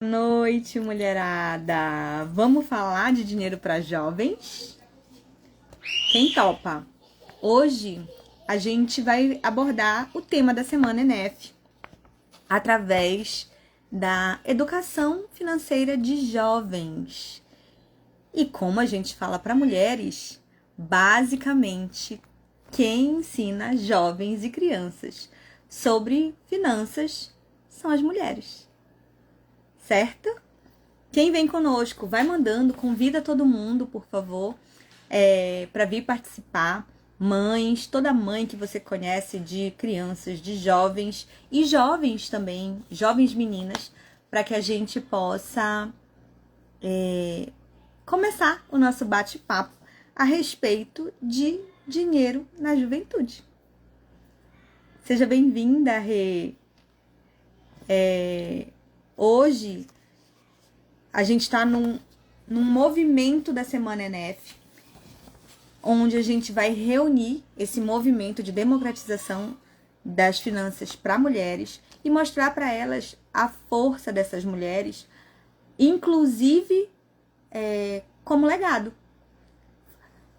Noite, mulherada! Vamos falar de dinheiro para jovens? Quem topa? Hoje a gente vai abordar o tema da Semana ENEF através da educação financeira de jovens. E como a gente fala para mulheres, basicamente quem ensina jovens e crianças sobre finanças são as mulheres. Certo? Quem vem conosco, vai mandando, convida todo mundo, por favor, para vir participar. Mães, toda mãe que você conhece de crianças, de jovens e jovens também, jovens meninas, para que a gente possa começar o nosso bate-papo a respeito de dinheiro na juventude. Seja bem-vinda, Rê. Hoje, a gente está num movimento da Semana ENEF, onde a gente vai reunir esse movimento de democratização das finanças para mulheres e mostrar para elas a força dessas mulheres, inclusive como legado,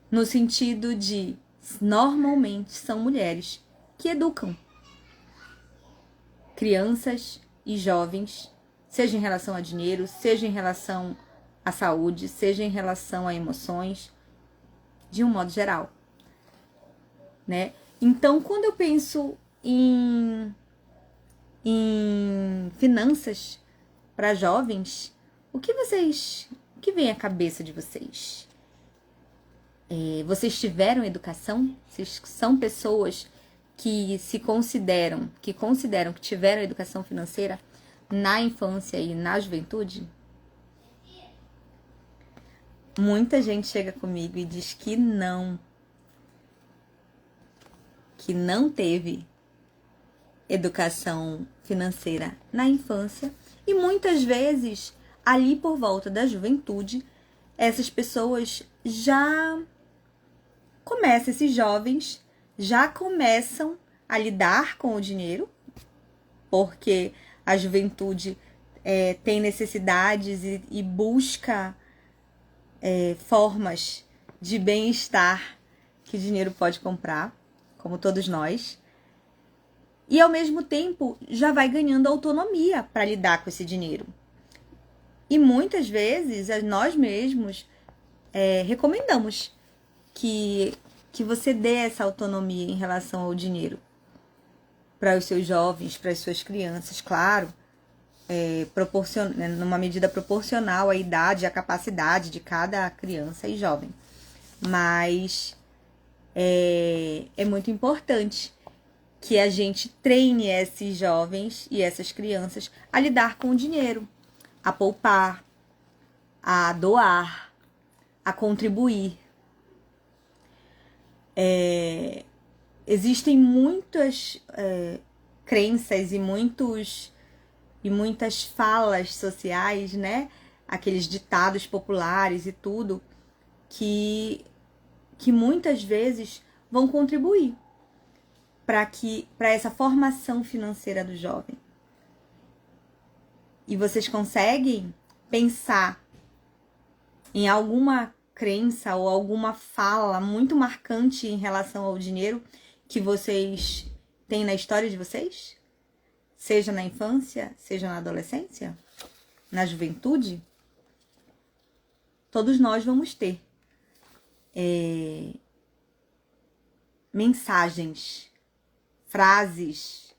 no sentido de, normalmente, são mulheres que educam crianças e jovens, seja em relação a dinheiro, seja em relação à saúde, seja em relação a emoções, de um modo geral, né? Então, quando eu penso em finanças para jovens, o que vem à cabeça de vocês? Vocês tiveram educação? Vocês são pessoas que consideram que tiveram educação financeira na infância e na juventude? Muita gente chega comigo e diz que não teve educação financeira na infância, e muitas vezes ali por volta da juventude, essas pessoas esses jovens já começam a lidar com o dinheiro, porque a juventude tem necessidades e busca formas de bem-estar que o dinheiro pode comprar, como todos nós. E, ao mesmo tempo, já vai ganhando autonomia para lidar com esse dinheiro. E muitas vezes, nós mesmos recomendamos que você dê essa autonomia em relação ao dinheiro para os seus jovens, para as suas crianças, claro, numa medida proporcional à idade e à capacidade de cada criança e jovem. Mas é muito importante que a gente treine esses jovens e essas crianças a lidar com o dinheiro, a poupar, a doar, a contribuir. Existem muitas crenças e muitas falas sociais, né? Aqueles ditados populares e tudo, que muitas vezes vão contribuir para essa formação financeira do jovem. E vocês conseguem pensar em alguma crença ou alguma fala muito marcante em relação ao dinheiro que vocês têm na história de vocês? Seja na infância, seja na adolescência, na juventude? Todos nós vamos ter mensagens, frases.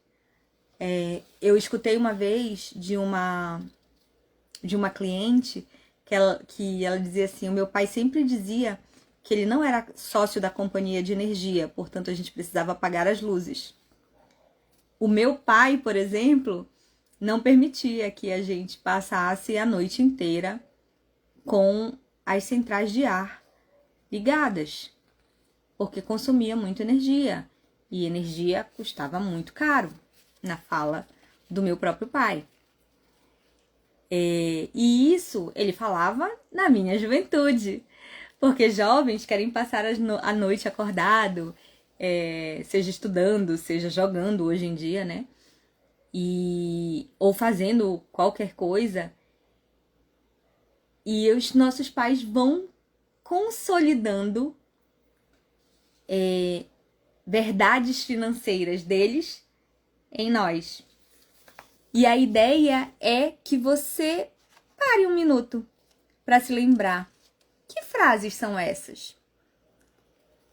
Eu escutei uma vez de uma cliente que ela dizia assim: o meu pai sempre dizia que ele não era sócio da companhia de energia, portanto a gente precisava apagar as luzes. O meu pai, por exemplo, não permitia que a gente passasse a noite inteira com as centrais de ar ligadas, porque consumia muita energia, e energia custava muito caro, na fala do meu próprio pai. E isso ele falava na minha juventude, porque jovens querem passar a noite acordado, seja estudando, seja jogando hoje em dia, né? Ou fazendo qualquer coisa, E os nossos pais vão consolidando verdades financeiras deles em nós. E a ideia é que você pare um minuto para se lembrar. Que frases são essas?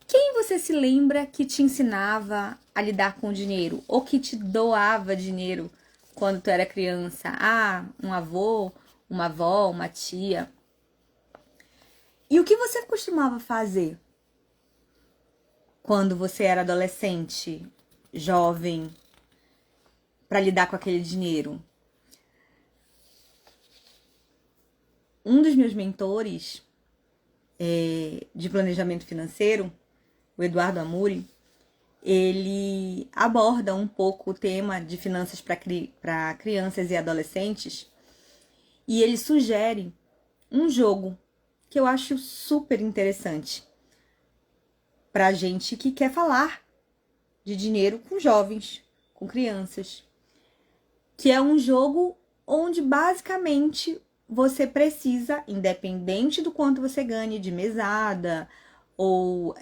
Quem você se lembra que te ensinava a lidar com o dinheiro? Ou que te doava dinheiro quando tu era criança? Ah, um avô, uma avó, uma tia. E o que você costumava fazer quando você era adolescente, jovem, para lidar com aquele dinheiro? Um dos meus mentores de planejamento financeiro, o Eduardo Amuri, ele aborda um pouco o tema de finanças para crianças e adolescentes e ele sugere um jogo que eu acho super interessante para gente que quer falar de dinheiro com jovens, com crianças, que é um jogo onde basicamente você precisa, independente do quanto você ganhe de mesada ou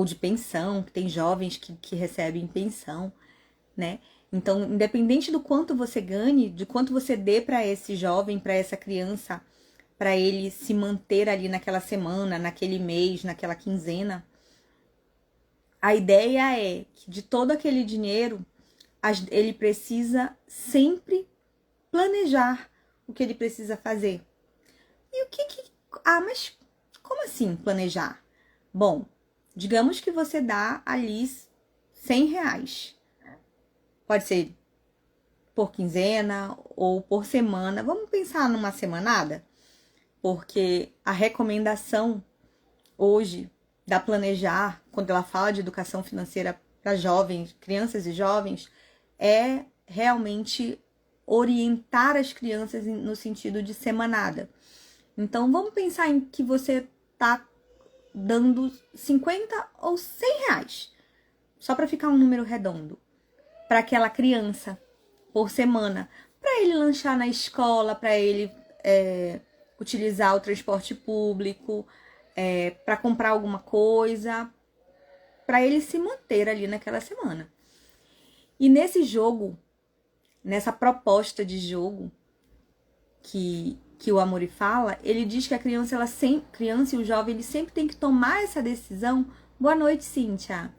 de pensão, que tem jovens que recebem pensão, né? Então, independente do quanto você ganhe, de quanto você dê para esse jovem, para essa criança, para ele se manter ali naquela semana, naquele mês, naquela quinzena, a ideia é que de todo aquele dinheiro, ele precisa sempre planejar o que ele precisa fazer. E o que que... Ah, mas como assim planejar? Bom, digamos que você dá ali R$ 100. Pode ser por quinzena ou por semana. Vamos pensar numa semanada? Porque a recomendação hoje da Planejar, quando ela fala de educação financeira para jovens, crianças e jovens, é realmente orientar as crianças no sentido de semanada. Então, vamos pensar em que você está dando 50 ou R$ 100, só para ficar um número redondo, para aquela criança por semana, para ele lanchar na escola, para ele utilizar o transporte público, para comprar alguma coisa, para ele se manter ali naquela semana. E nesse jogo, nessa proposta de jogo que o Amori fala, ele diz que a criança, criança e o jovem, ele sempre tem que tomar essa decisão. Boa noite, Cíntia.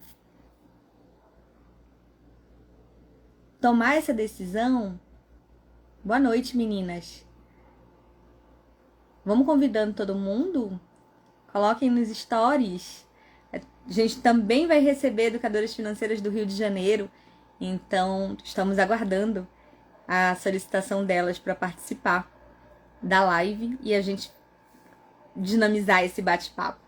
Tomar essa decisão. Boa noite, meninas. Vamos convidando todo mundo? Coloquem nos stories. A gente também vai receber educadoras financeiras do Rio de Janeiro. Então, estamos aguardando a solicitação delas para participar da live e a gente dinamizar esse bate-papo.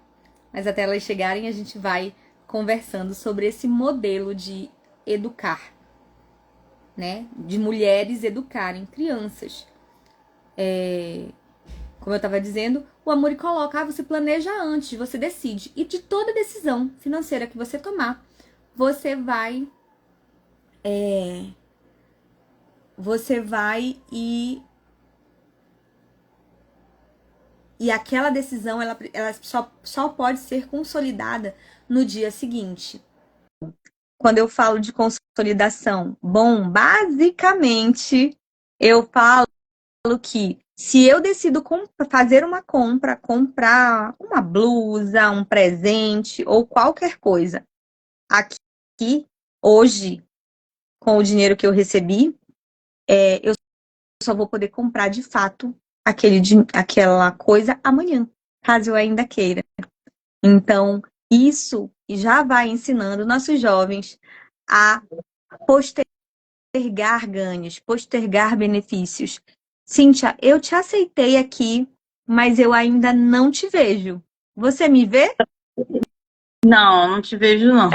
Mas até elas chegarem, a gente vai conversando sobre esse modelo de educar, né? De mulheres educarem crianças. Como eu estava dizendo, o Amor coloca, você planeja antes, você decide. E de toda decisão financeira que você tomar, você vai e aquela decisão ela só pode ser consolidada no dia seguinte. Quando eu falo de consolidação, bom, basicamente eu falo que se eu decido fazer uma compra, comprar uma blusa, um presente ou qualquer coisa aqui, hoje, com o dinheiro que eu recebi, eu só vou poder comprar de fato aquela coisa amanhã, caso eu ainda queira. Então, isso já vai ensinando nossos jovens a postergar ganhos, postergar benefícios. Cíntia, eu te aceitei aqui, mas eu ainda não te vejo. Você me vê? Não, não te vejo, não.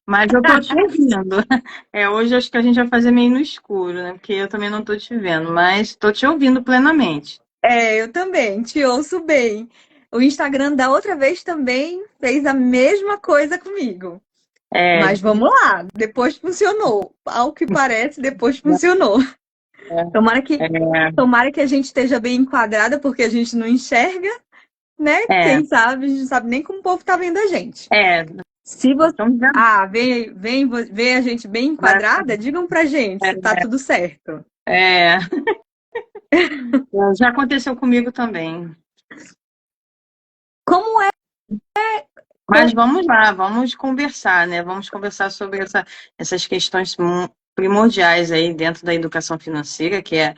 Mas eu tô te ouvindo. Hoje acho que a gente vai fazer meio no escuro, né? Porque eu também não tô te vendo, mas tô te ouvindo plenamente. Eu também, te ouço bem. O Instagram da outra vez também fez a mesma coisa comigo. É, Mas vamos lá, depois funcionou. Ao que parece, depois funcionou. Tomara que, tomara que a gente esteja bem enquadrada, porque a gente não enxerga, né? É, Quem sabe, a gente não sabe nem como o povo tá vendo a gente. é, Se você. então já, Vê a gente bem enquadrada, digam pra gente se tá tudo certo. é, já aconteceu comigo também. Como é? Mas vamos lá, vamos conversar, né? Vamos conversar sobre essas questões primordiais aí dentro da educação financeira, que é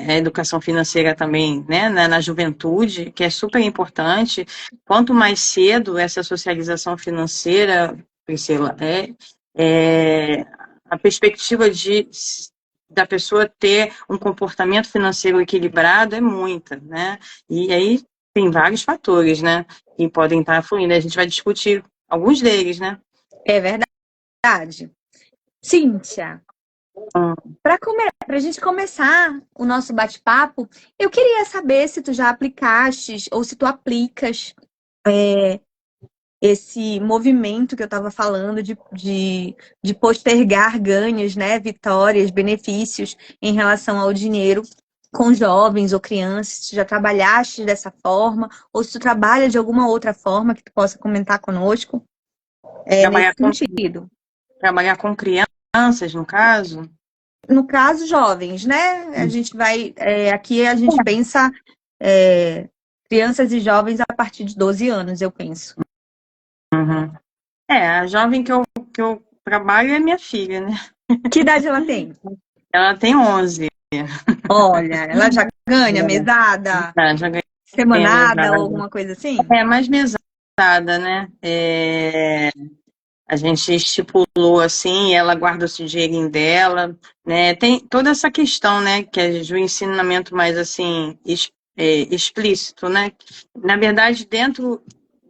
a educação financeira também, né, na juventude, que é super importante. Quanto mais cedo essa socialização financeira, Priscila, é a perspectiva da pessoa ter um comportamento financeiro equilibrado é muita, né? E aí tem vários fatores, né? Que podem estar fluindo. A gente vai discutir alguns deles, né? É verdade. Cíntia, para a gente começar o nosso bate-papo, eu queria saber se tu já aplicaste ou se tu aplicas esse movimento que eu estava falando de postergar ganhos, né, vitórias, benefícios em relação ao dinheiro com jovens ou crianças. Se tu já trabalhaste dessa forma ou se tu trabalha de alguma outra forma que tu possa comentar conosco, nesse Trabalhar com, sentido. trabalhar com crianças, no caso. No caso, jovens, né? A gente vai. Aqui a gente pensa crianças e jovens a partir de 12 anos, eu penso. Uhum. A jovem que eu trabalho é minha filha, né? Que idade ela tem? Ela tem 11. Olha, ela já ganha mesada, Já ganhei semanada ou mesada. alguma coisa assim? Mais mesada, né? A gente estipulou assim, ela guarda o dinheirinho dela, né? Tem toda essa questão, né? Que é do ensinamento mais assim explícito, né? Na verdade, dentro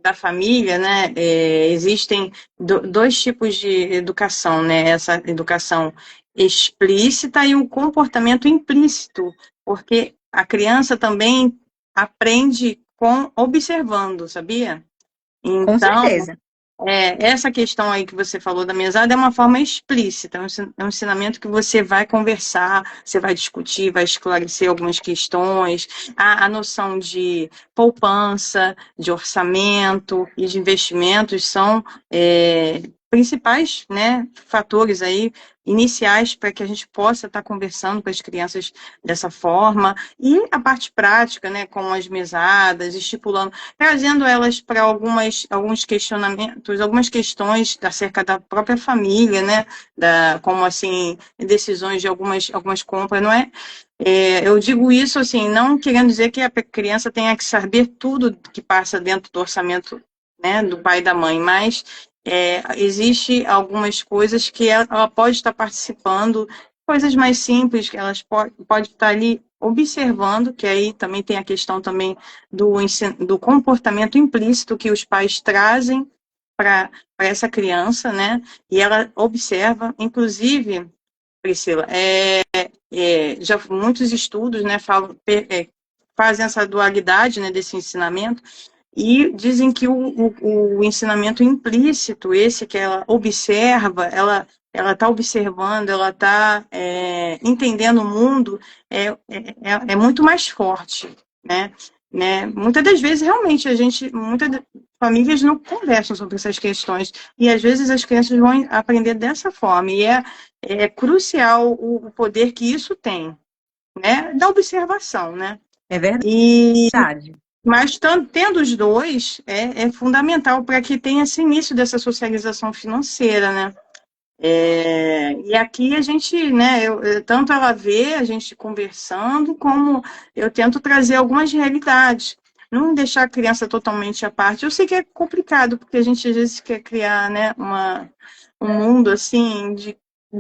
da família, né? Existem dois tipos de educação, né? Essa educação explícita e o comportamento implícito, porque a criança também aprende observando, sabia? Com Então, certeza. essa questão aí que você falou da mesada é uma forma explícita, é um ensinamento que você vai conversar, você vai discutir, vai esclarecer algumas questões, a noção de poupança, de orçamento e de investimentos são principais, né, fatores aí iniciais para que a gente possa estar conversando com as crianças dessa forma, e a parte prática, né, com as mesadas, estipulando, trazendo elas para alguns questionamentos, algumas questões acerca da própria família, né, como assim, decisões de algumas compras, não é? Eu digo isso assim, não querendo dizer que a criança tenha que saber tudo que passa dentro do orçamento, né, do pai e da mãe, mas existe algumas coisas que ela pode estar participando, coisas mais simples, que elas pode estar ali observando, que aí também tem a questão também do comportamento implícito que os pais trazem para essa criança, né? E ela observa, inclusive, Priscila, já muitos estudos, né, fazem essa dualidade, né, desse ensinamento, e dizem que o ensinamento implícito, esse que ela observa, ela está observando, ela está entendendo o mundo, é muito mais forte, né? Muitas das vezes, realmente, muitas famílias não conversam sobre essas questões, e às vezes as crianças vão aprender dessa forma, e é crucial o poder que isso tem, né? Da observação, né? É verdade. Mas tendo os dois, é fundamental para que tenha esse início dessa socialização financeira, né? E aqui a gente, né, tanto ela vê, a gente conversando, como eu tento trazer algumas realidades. Não deixar a criança totalmente à parte. Eu sei que é complicado, porque a gente às vezes quer criar, né, um mundo assim de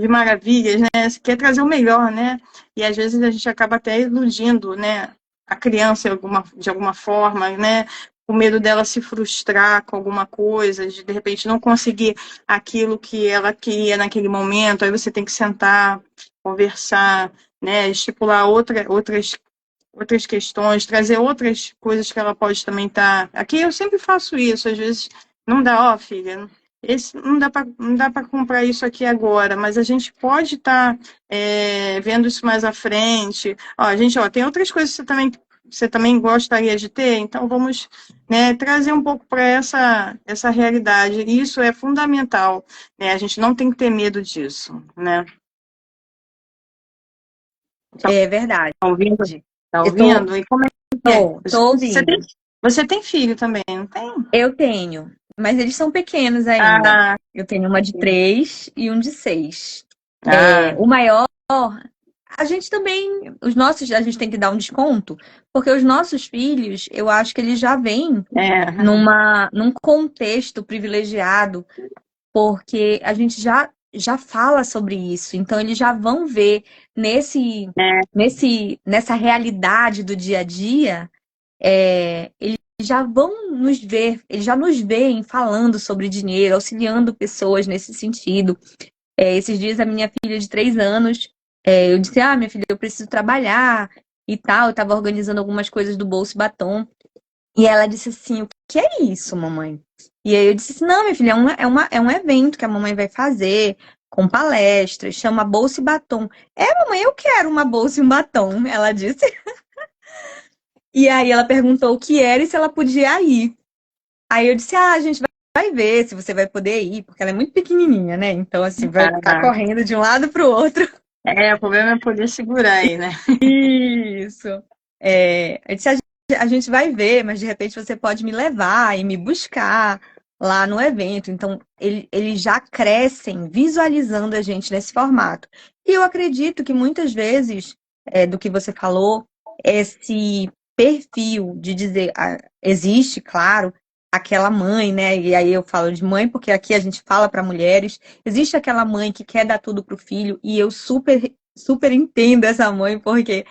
maravilhas, né? Quer trazer o melhor, né? E às vezes a gente acaba até iludindo, né, a criança de alguma forma, né? Com medo dela se frustrar com alguma coisa, de repente não conseguir aquilo que ela queria naquele momento, aí você tem que sentar, conversar, né? Estipular outras questões, trazer outras coisas que ela pode também estar. Aqui eu sempre faço isso, às vezes não dá, ó, filha. não dá para comprar isso aqui agora, mas a gente pode estar vendo isso mais à frente. Ó, gente, ó, tem outras coisas que você também gostaria de ter, então vamos, né, trazer um pouco para essa realidade. Isso é fundamental, né? A gente não tem que ter medo disso, né? É verdade. Tá ouvindo? Tá Eu tô, ouvindo? E como é que é? tô ouvindo. Você tem filho também, não tem? Eu tenho, mas eles são pequenos ainda. Ah, Eu tenho uma de 3 e um de 6. ah, O maior, a gente também, os nossos, a gente tem que dar um desconto, porque os nossos filhos, eu acho que eles já vêm é, num contexto privilegiado, porque a gente já fala sobre isso, então eles já vão ver é, nessa realidade do dia a dia, eles já vão nos ver, eles já nos veem falando sobre dinheiro, auxiliando pessoas nesse sentido. Esses dias a minha filha de 3 anos, eu disse, minha filha, eu preciso trabalhar e tal, eu estava organizando algumas coisas do Bolsa e Batom. E ela disse assim, o que é isso, mamãe? E aí eu disse assim, não, minha filha, é um evento que a mamãe vai fazer, com palestras, chama Bolsa e Batom. Mamãe, eu quero uma bolsa e um batom, ela disse. E aí ela perguntou o que era e se ela podia ir. Aí eu disse, a gente vai ver se você vai poder ir, porque ela é muito pequenininha, né? Então, assim, vai ficar ah, correndo de um lado para o outro. o problema é poder segurar aí, né? Isso. Eu disse, a gente vai ver, mas de repente você pode me levar e me buscar lá no evento. Então, eles já crescem visualizando a gente nesse formato. E eu acredito que muitas vezes, do que você falou, esse perfil de dizer, existe, claro, aquela mãe, né? E aí eu falo de mãe porque aqui a gente fala para mulheres. Existe aquela mãe que quer dar tudo pro filho e eu super entendo essa mãe porque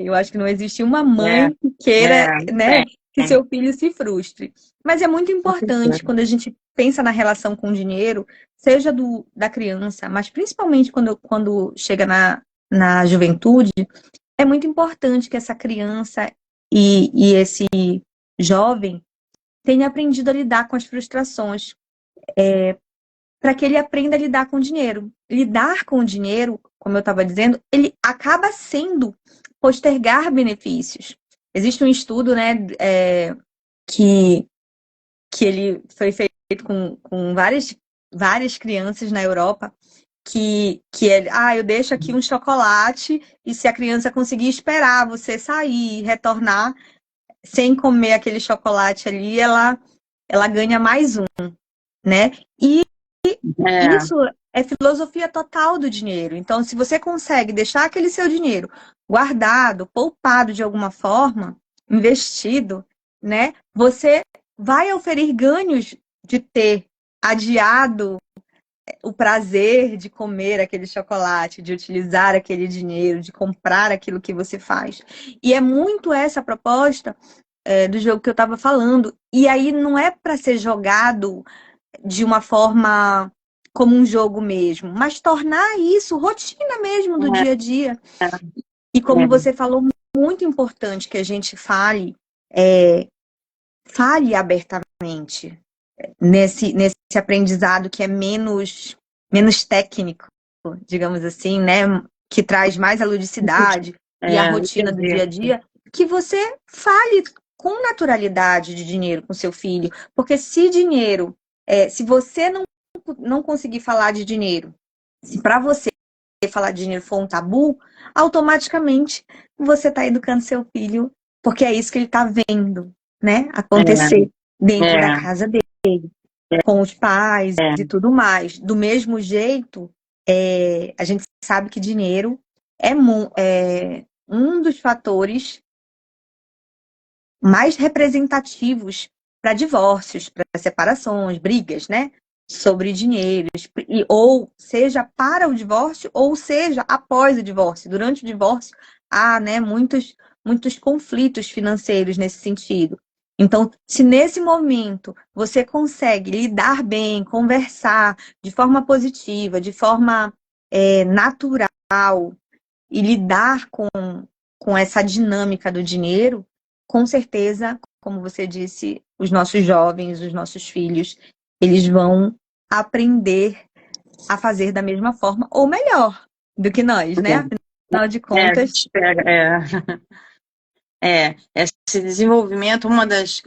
eu acho que não existe uma É, mãe que queira, né, tem, que seu filho se frustre. Mas é muito com importante certeza. quando a gente pensa na relação com o dinheiro, seja da criança, mas principalmente quando chega na juventude, é muito importante que essa criança e esse jovem tenha aprendido a lidar com as frustrações, para que ele aprenda a lidar com o dinheiro. Lidar com o dinheiro, como eu estava dizendo, ele acaba sendo postergar benefícios. Existe um estudo, né, que, que ele foi feito com várias crianças na Europa, que ele, eu deixo aqui um chocolate e se a criança conseguir esperar você sair e retornar sem comer aquele chocolate ali, ela ganha mais um, né? E É, isso é filosofia total do dinheiro. Então, se você consegue deixar aquele seu dinheiro guardado, poupado de alguma forma, investido, né? Você vai oferir ganhos de ter adiado o prazer de comer aquele chocolate, de utilizar aquele dinheiro, de comprar aquilo que você faz. E é muito essa a proposta, do jogo que eu estava falando. E aí não é para ser jogado de uma forma como um jogo mesmo, mas tornar isso rotina mesmo do dia a dia. E como é, você falou, muito importante que a gente é, fale abertamente nesse aprendizado que é menos técnico, digamos assim, né? Que traz mais a ludicidade e a rotina do entendi. dia a dia, que você fale com naturalidade de dinheiro com seu filho. Porque se dinheiro, se você não conseguir falar de dinheiro, se para você falar de dinheiro for um tabu, automaticamente você está educando seu filho, porque é isso que ele está vendo, né? Acontecer dentro da É, casa dele, com os pais e tudo mais. Do mesmo jeito, a gente sabe que dinheiro é um dos fatores mais representativos para divórcios, para separações, brigas, né? Sobre dinheiro, ou seja para o divórcio, ou seja após o divórcio. Durante o divórcio, há, né, muitos conflitos financeiros nesse sentido. Então, se nesse momento você consegue lidar bem, conversar de forma positiva, de forma natural, e lidar com essa dinâmica do dinheiro, com certeza, como você disse, os nossos jovens, os nossos filhos, eles vão aprender a fazer da mesma forma ou melhor do que nós, né? Afinal de A contas, gente espera, esse desenvolvimento, uma das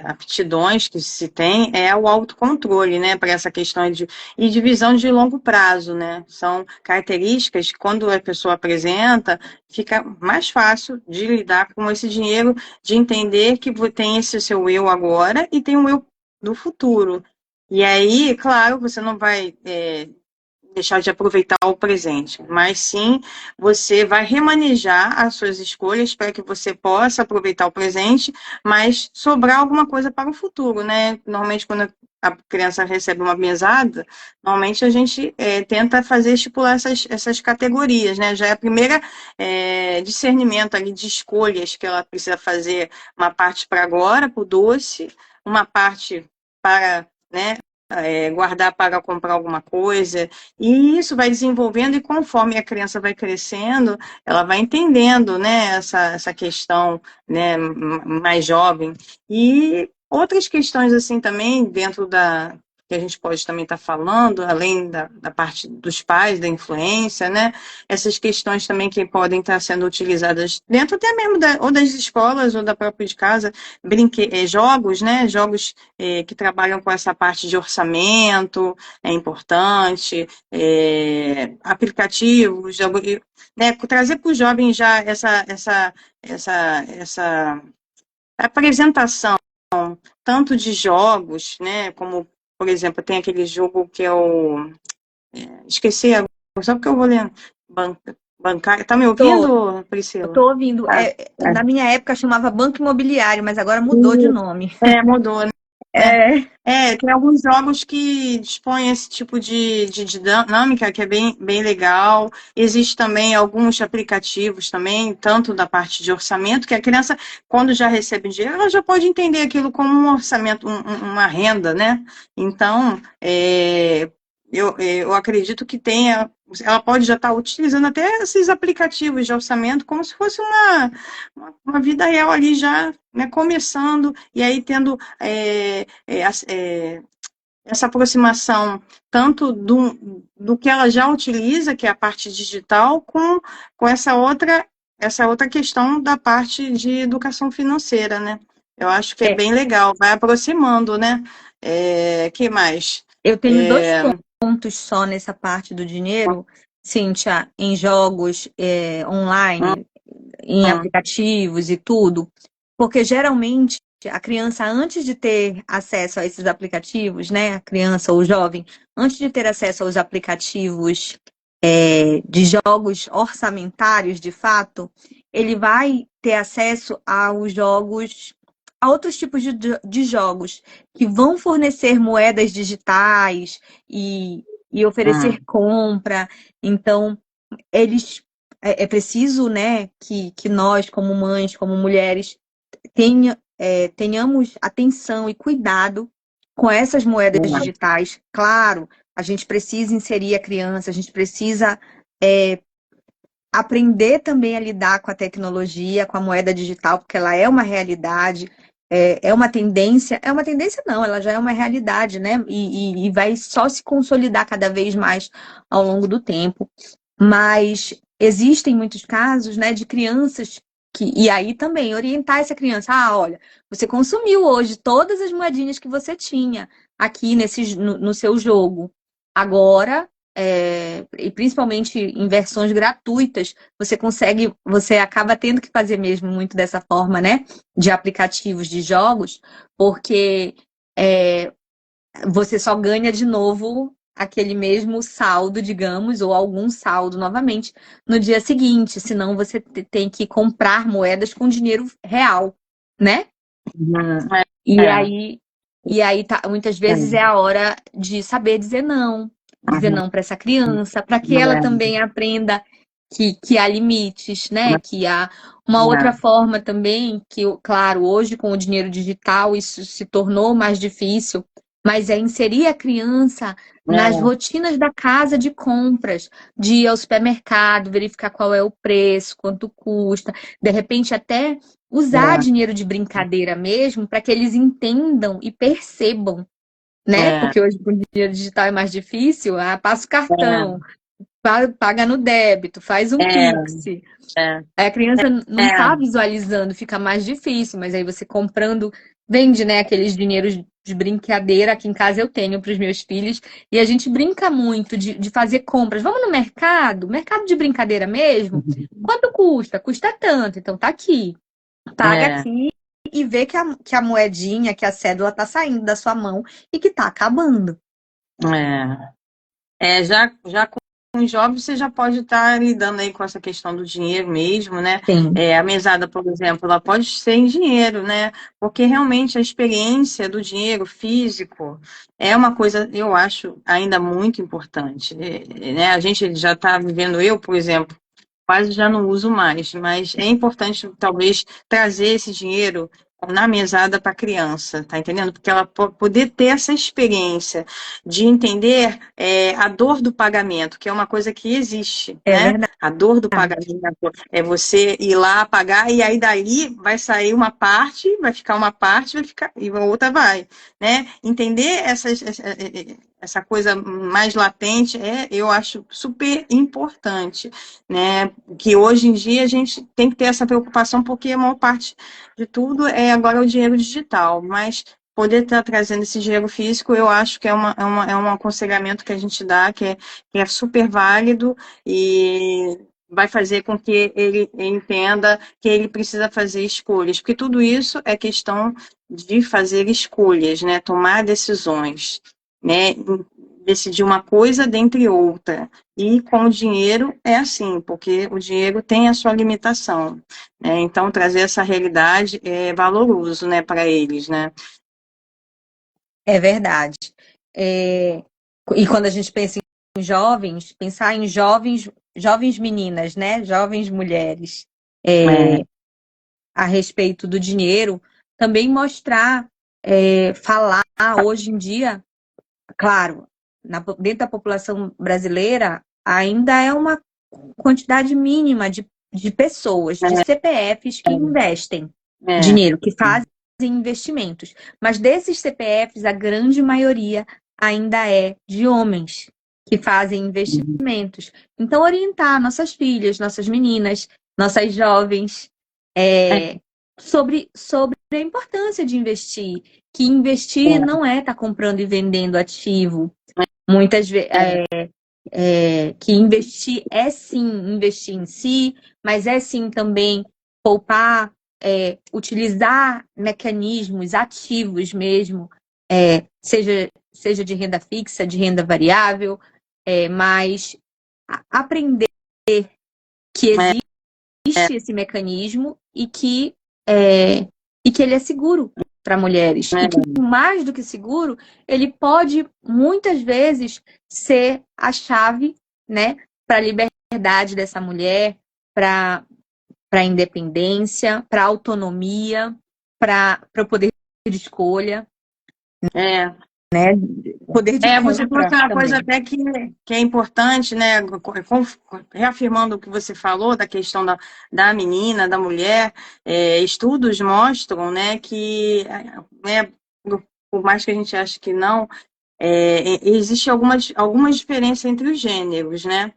aptidões que se tem é o autocontrole, né, para essa questão de visão de longo prazo, né, são características que quando a pessoa apresenta, fica mais fácil de lidar com esse dinheiro, de entender que tem esse seu eu agora e tem o eu do futuro. E aí, claro, você não vai deixar de aproveitar o presente, mas sim você vai remanejar as suas escolhas para que você possa aproveitar o presente, mas sobrar alguma coisa para o futuro, né? Normalmente, quando a criança recebe uma mesada, normalmente a gente tenta fazer estipular essas categorias, né? Já é a primeira discernimento ali de escolhas que ela precisa fazer, uma parte para agora, para o doce, uma parte para, né, guardar para comprar alguma coisa, e isso vai desenvolvendo, e conforme a criança vai crescendo, ela vai entendendo, né, essa questão, né, mais jovem. E outras questões, assim, também, dentro que a gente pode também estar falando, além da parte dos pais, da influência, né, essas questões também que podem estar sendo utilizadas dentro até mesmo ou das escolas ou da própria de casa, jogos, né, jogos que trabalham com essa parte de orçamento, é importante, aplicativos, né, trazer para o jovem já essa apresentação, tanto de jogos, né, como, por exemplo, tem aquele jogo que é esqueci agora, só porque eu vou ler, bancário, tá me tô, ouvindo, eu Priscila? tô ouvindo. Na minha época chamava Banco Imobiliário, mas agora mudou de nome. Mudou, né? É, Tem alguns jogos que dispõem esse tipo de dinâmica que é bem, bem legal. Existe também alguns aplicativos também, tanto da parte de orçamento, que a criança, quando já recebe dinheiro, ela já pode entender aquilo como um orçamento, uma renda, né? Então, eu acredito que ela pode já estar utilizando até esses aplicativos de orçamento como se fosse uma vida real ali já, né, começando, e aí tendo essa aproximação tanto do que ela já utiliza, que é a parte digital, com essa outra questão da parte de educação financeira, né? Eu acho que é é. bem legal, vai aproximando, né? Que mais? Eu tenho dois pontos só nessa parte do dinheiro, Cíntia, em jogos Hum, online, em hum, aplicativos e tudo, porque geralmente a criança, antes de ter acesso a esses aplicativos, né, a criança ou o jovem, antes de ter acesso aos aplicativos de jogos orçamentários, de fato, ele vai ter acesso aos jogos, a outros tipos de jogos que vão fornecer moedas digitais e oferecer hum. compra. Então, eles é preciso, né, que nós, como mães, como mulheres, tenhamos atenção e cuidado com essas moedas digitais. Claro, a gente precisa inserir a criança, a gente precisa aprender também a lidar com a tecnologia, com a moeda digital, porque ela é uma realidade, é uma tendência não, ela já é uma realidade, né? E vai só se consolidar cada vez mais ao longo do tempo. Mas existem muitos casos, né, de crianças e aí também orientar essa criança, olha, você consumiu hoje todas as moedinhas que você tinha aqui no seu jogo. Agora, e principalmente em versões gratuitas, você acaba tendo que fazer mesmo muito dessa forma, né, de aplicativos de jogos, porque é, você só ganha de novo aquele mesmo saldo, digamos, ou algum saldo novamente no dia seguinte, senão você tem que comprar moedas com dinheiro real, né? E É, aí, muitas vezes é a hora de saber dizer não para essa criança, para que ela também aprenda que há limites, né? Que há uma outra forma também, claro, hoje com o dinheiro digital isso se tornou mais difícil, mas é inserir a criança nas rotinas da casa de compras, de ir ao supermercado, verificar qual é o preço, quanto custa, de repente até usar dinheiro de brincadeira mesmo, para que eles entendam e percebam né? É, Porque hoje com dinheiro digital é mais difícil. Ah, passa o cartão, paga no débito, faz um é, Pix. é, Aí a criança não tá é, visualizando, fica mais difícil, mas aí você comprando, vende, né, aqueles dinheiros de brincadeira. Aqui em casa eu tenho para os meus filhos, e a gente brinca muito de fazer compras. Vamos no mercado, mercado de brincadeira mesmo? Quanto custa? Custa tanto, então tá aqui. Paga é, aqui e vê que a moedinha, que a cédula tá saindo da sua mão e que tá acabando. é. Já com os jovens você já pode estar lidando aí com essa questão do dinheiro mesmo, né? Sim, A mesada, por exemplo, ela pode ser em dinheiro, né? Porque realmente a experiência do dinheiro físico é uma coisa, eu acho, ainda muito importante, né? A gente já está vivendo, eu, por exemplo, quase já não uso mais, mas é importante talvez trazer esse dinheiro na mesada para a criança, tá entendendo? Porque ela poder ter essa experiência de entender a dor do pagamento, que é uma coisa que existe, é né? verdade. A dor do pagamento é você ir lá pagar e aí daí vai sair uma parte, vai ficar uma parte, vai ficar e a outra vai, né? Entender essa coisa mais latente eu acho super importante, né? Que hoje em dia a gente tem que ter essa preocupação porque a maior parte de tudo é agora o dinheiro digital, mas poder estar trazendo esse dinheiro físico, eu acho que é um aconselhamento que a gente dá, que é super válido e vai fazer com que ele entenda que ele precisa fazer escolhas, porque tudo isso é questão de fazer escolhas, né? Tomar decisões, né? Decidir uma coisa dentre outra. E com o dinheiro é assim, porque o dinheiro tem a sua limitação, né? Então, trazer essa realidade é valoroso, né, para eles, né? É verdade. É, e quando a gente pensa em jovens, pensar em jovens meninas, né? Jovens mulheres, É, a respeito do dinheiro, também mostrar, falar hoje em dia, claro, dentro da população brasileira, ainda é uma quantidade mínima de pessoas, de CPFs que investem é, dinheiro, que fazem investimentos. Mas desses CPFs, a grande maioria ainda é de homens que fazem investimentos. Então, orientar nossas filhas, nossas meninas, nossas jovens é, sobre a importância de investir. Que investir não é estar comprando e vendendo ativo. Muitas vezes que investir é sim investir em si, mas é sim também poupar, utilizar mecanismos ativos mesmo, seja de renda fixa, de renda variável, mas aprender que é, existe esse mecanismo e que ele é seguro para mulheres. E que, é, mais do que seguro, ele pode, muitas vezes, ser a chave, né, para a liberdade dessa mulher, para a independência, para a autonomia, para o poder de escolha, é. né? Poder de Você trouxe compra uma coisa também. até que é importante, né? Reafirmando o que você falou da questão da menina, da mulher, estudos mostram, né, que, né, por mais que a gente ache que não, existe algumas diferenças entre os gêneros, né?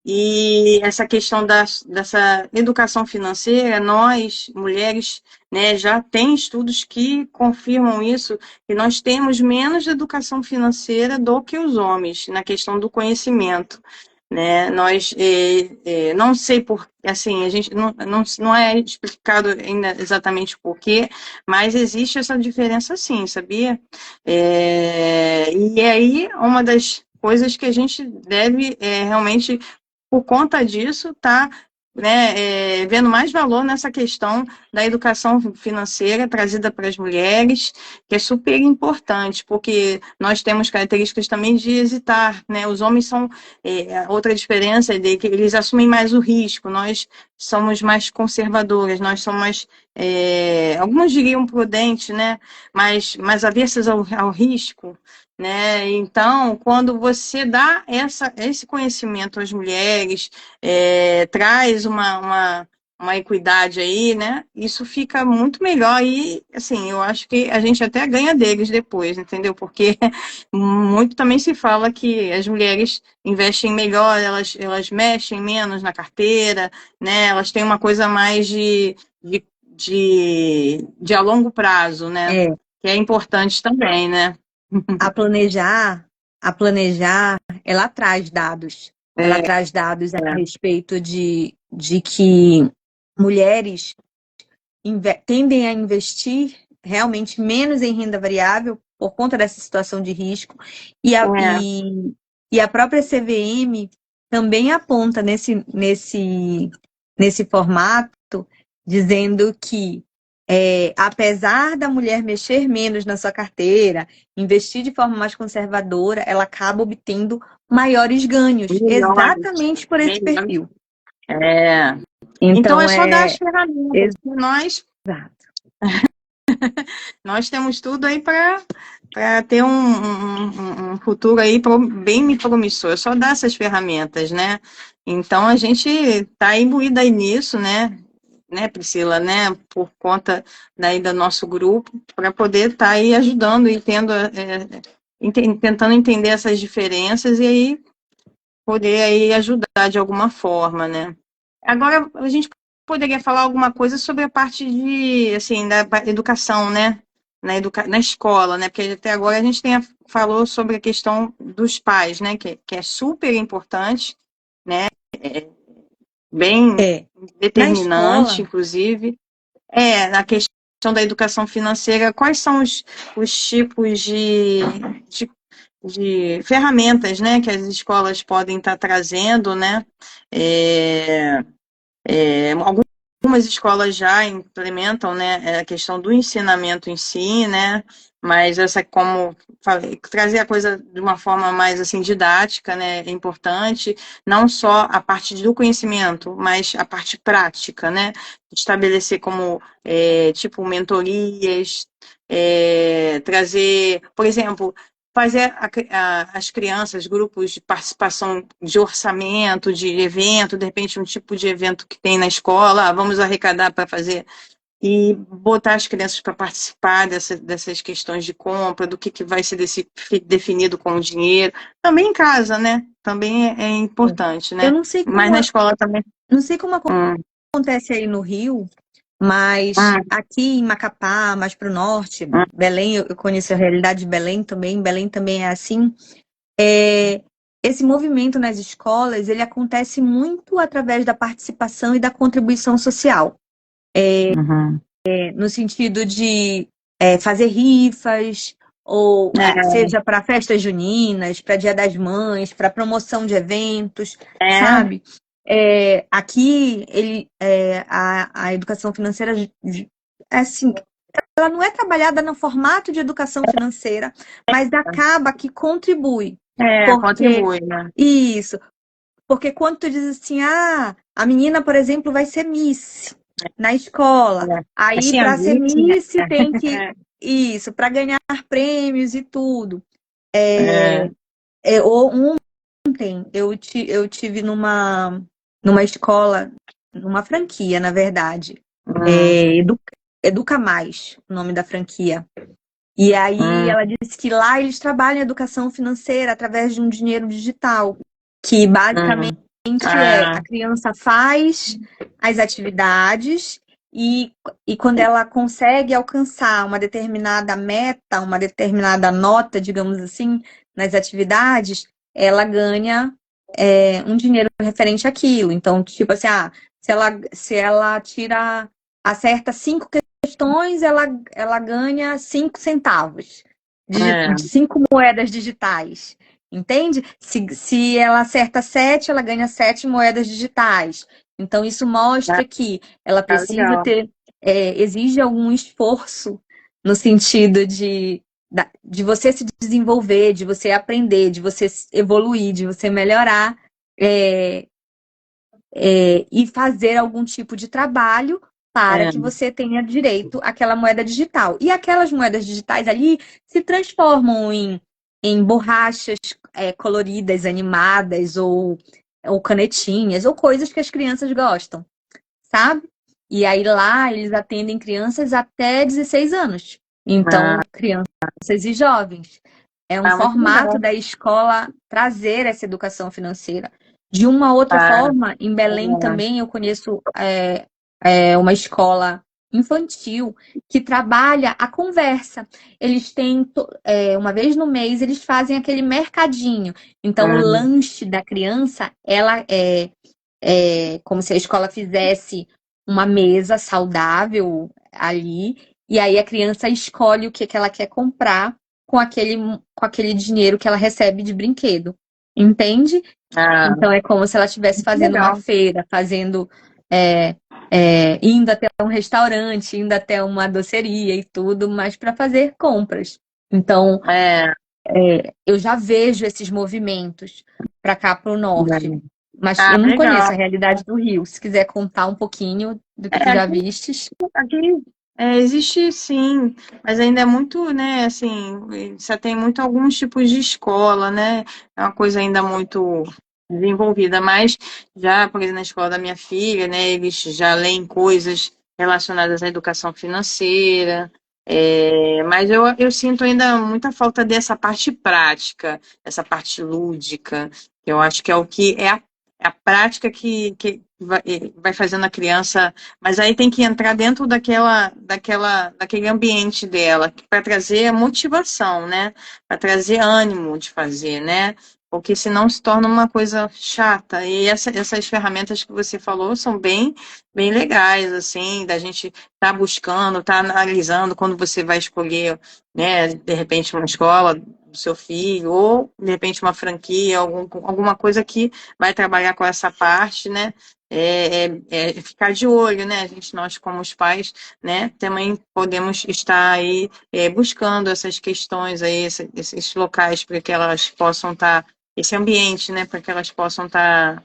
E essa questão dessa educação financeira, nós, mulheres, né, já tem estudos que confirmam isso, que nós temos menos educação financeira do que os homens, na questão do conhecimento. Né? Nós, não sei por, assim, a gente não é explicado ainda exatamente o porquê, mas existe essa diferença sim, sabia? E aí, uma das coisas que a gente deve realmente, por conta disso, tá, né, vendo mais valor nessa questão da educação financeira trazida para as mulheres, que é super importante, porque nós temos características também de hesitar, né? Os homens são, outra diferença é de que eles assumem mais o risco, nós somos mais conservadoras, nós somos mais, alguns diriam prudentes, né? Mais aversas ao risco, né? Então, quando você dá esse conhecimento às mulheres, traz uma equidade aí, né? Isso fica muito melhor e, assim, eu acho que a gente até ganha deles depois, entendeu? Porque muito também se fala que as mulheres investem melhor, elas mexem menos na carteira, né? Elas têm uma coisa mais de a longo prazo, né? É, Que é importante também, né? a planejar, a planejar, ela traz dados. Ela É, traz dados a respeito de que mulheres tendem a investir realmente menos em renda variável por conta dessa situação de risco. é, E a própria CVM também aponta nesse formato, dizendo que, apesar da mulher mexer menos na sua carteira, investir de forma mais conservadora, ela acaba obtendo maiores ganhos, melhores, exatamente por esse melhores. perfil. É. Então é Então, só dar as ferramentas. exato. Nós temos tudo aí para ter um futuro aí bem promissor. É só dar essas ferramentas, né? Então a gente está imbuída aí nisso, né, Priscila, né? Por conta daí do nosso grupo, para poder estar aí ajudando e tentando entender essas diferenças e aí poder aí ajudar de alguma forma, né? Agora, a gente poderia falar alguma coisa sobre a parte de, assim, da educação, né? Na escola, né? Porque até agora a gente falou sobre a questão dos pais, né? Que é super importante, né? Bem É. Na determinante, escola, inclusive. Na questão da educação financeira, quais são os tipos de, de ferramentas, né, que as escolas podem estar trazendo, né? É, algumas escolas já implementam, né, a questão do ensinamento em si, né? Mas essa, como falei, trazer a coisa de uma forma mais assim didática, né, é importante. Não só a parte do conhecimento, mas a parte prática, né? Estabelecer como tipo mentorias, trazer, por exemplo, fazer as crianças, grupos de participação de orçamento, de evento, de repente um tipo de evento que tem na escola, vamos arrecadar para fazer, e botar as crianças para participar dessas questões de compra, do que vai ser definido com o dinheiro, também em casa, né? Também é importante, eu né? não sei Mas na escola também. não sei como Hum, acontece aí no Rio, mas hum, aqui em Macapá, mais para o norte, hum, Belém, eu conheço a realidade de Belém também é assim. É, esse movimento nas escolas, ele acontece muito através da participação e da contribuição social, uhum. no sentido de fazer rifas, ou seja para festas juninas, para Dia das Mães, para promoção de eventos, É, sabe? Aqui a educação financeira assim, ela não é trabalhada no formato de educação financeira, mas acaba que contribui. Porque contribui, né? isso, porque quando tu diz assim, a menina, por exemplo, vai ser Miss na escola. Aí, Assim, a para ser gente, né? Miss, tem que. Isso, para ganhar prêmios e tudo. É, Ontem eu tive numa escola, numa franquia, na verdade. hum, É, Educa Mais, o nome da franquia. E aí hum, ela disse que lá eles trabalham educação financeira através de um dinheiro digital, que basicamente hum. Ah, a criança faz as atividades e quando ela consegue alcançar uma determinada meta, uma determinada nota, digamos assim, nas atividades, ela ganha um dinheiro referente àquilo. Então, tipo assim, se ela acerta 5 questões, ela ganha 5 centavos, é, 5 moedas digitais. Entende? Se ela acerta 7, ela ganha 7 moedas digitais. Então, isso mostra que ela tá precisa legal. exige algum esforço no sentido de você se desenvolver, de você aprender, de você evoluir, de você melhorar, é, e fazer algum tipo de trabalho para É, que você tenha direito àquela moeda digital. E aquelas moedas digitais ali se transformam em borrachas coloridas, animadas, ou canetinhas, ou coisas que as crianças gostam, sabe? E aí lá eles atendem crianças até 16 anos. Então, crianças e jovens. É um Muito formato legal. da escola trazer essa educação financeira. De uma outra Ah, forma, em Belém legal. também eu conheço uma escola infantil que trabalha a conversa. Eles têm, uma vez no mês, eles fazem aquele mercadinho. Então, o Hum, lanche da criança, ela é como se a escola fizesse uma mesa saudável ali, e aí a criança escolhe o que que ela quer comprar com aquele dinheiro que ela recebe de brinquedo. Entende? ah, Então é como se ela estivesse muito fazendo uma legal. feira, é, indo até um restaurante, indo até uma doceria e tudo, mas para fazer compras. Então, É, eu já vejo esses movimentos para cá, para o norte. Mas eu não conheço legal. a realidade do Rio. Se quiser contar um pouquinho do que tu já Aqui, vistes. aqui existe sim, mas ainda é muito, né, assim, você tem muito alguns tipos de escola, né, é uma coisa ainda muito desenvolvida, mas já, por exemplo, na escola da minha filha, né, eles já leem coisas relacionadas à educação financeira, mas eu sinto ainda muita falta dessa parte prática, essa parte lúdica, que eu acho que é o que é a prática que vai fazendo a criança, mas aí tem que entrar dentro daquele ambiente dela, para trazer motivação, né? Para trazer ânimo de fazer, né? Porque senão se torna uma coisa chata. E essas ferramentas que você falou são bem, bem legais, assim, da gente estar buscando, estar analisando quando você vai escolher, né, de repente, uma escola do seu filho, ou de repente uma franquia, alguma coisa que vai trabalhar com essa parte, né? Ficar de olho, né? Nós como os pais, né, também podemos estar aí buscando essas questões aí, esses locais para que elas possam estar, esse ambiente, né, para que elas possam estar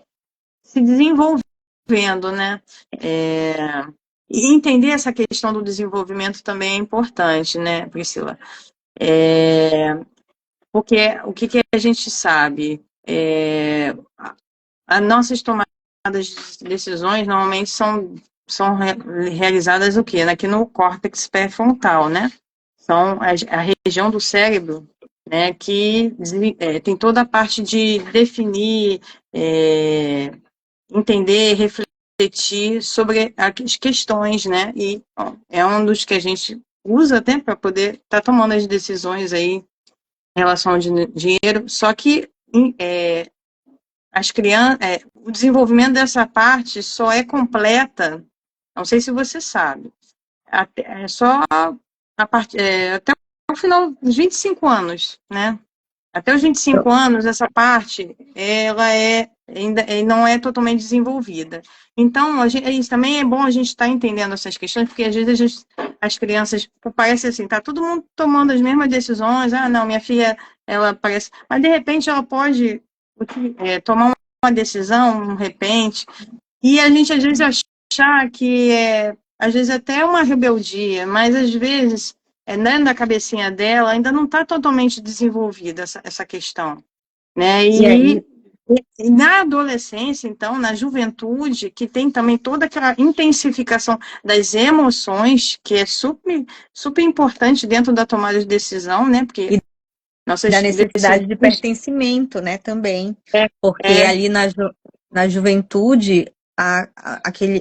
se desenvolvendo, né? E entender essa questão do desenvolvimento também é importante, né, Priscila? Porque o que a gente sabe? As nossas tomadas de decisões normalmente são realizadas o quê? Aqui no córtex pré-frontal, né? São a região do cérebro, né, que tem toda a parte de definir, entender, refletir sobre as questões, né? E ó, é um dos que a gente usa até para poder estar tomando as decisões aí em relação ao dinheiro, só que as crianças, o desenvolvimento dessa parte só é completa, não sei se você sabe, só até o final dos 25 anos, né? Até os 25 anos, essa parte, ela ainda não é totalmente desenvolvida. Então, isso também é bom a gente estar entendendo essas questões, porque às vezes as crianças, parece assim, tá todo mundo tomando as mesmas decisões, não, minha filha, ela parece, mas de repente ela pode tomar uma decisão, de repente, e a gente às vezes achar que às vezes até é uma rebeldia, mas às vezes dentro da cabecinha dela ainda não está totalmente desenvolvida essa questão, né? E aí, E na adolescência, então, na juventude, que tem também toda aquela intensificação das emoções, que é super, super importante dentro da tomada de decisão, né? Porque e da nossas necessidade de decisões pertencimento, né, também. é, Porque é, ali na juventude,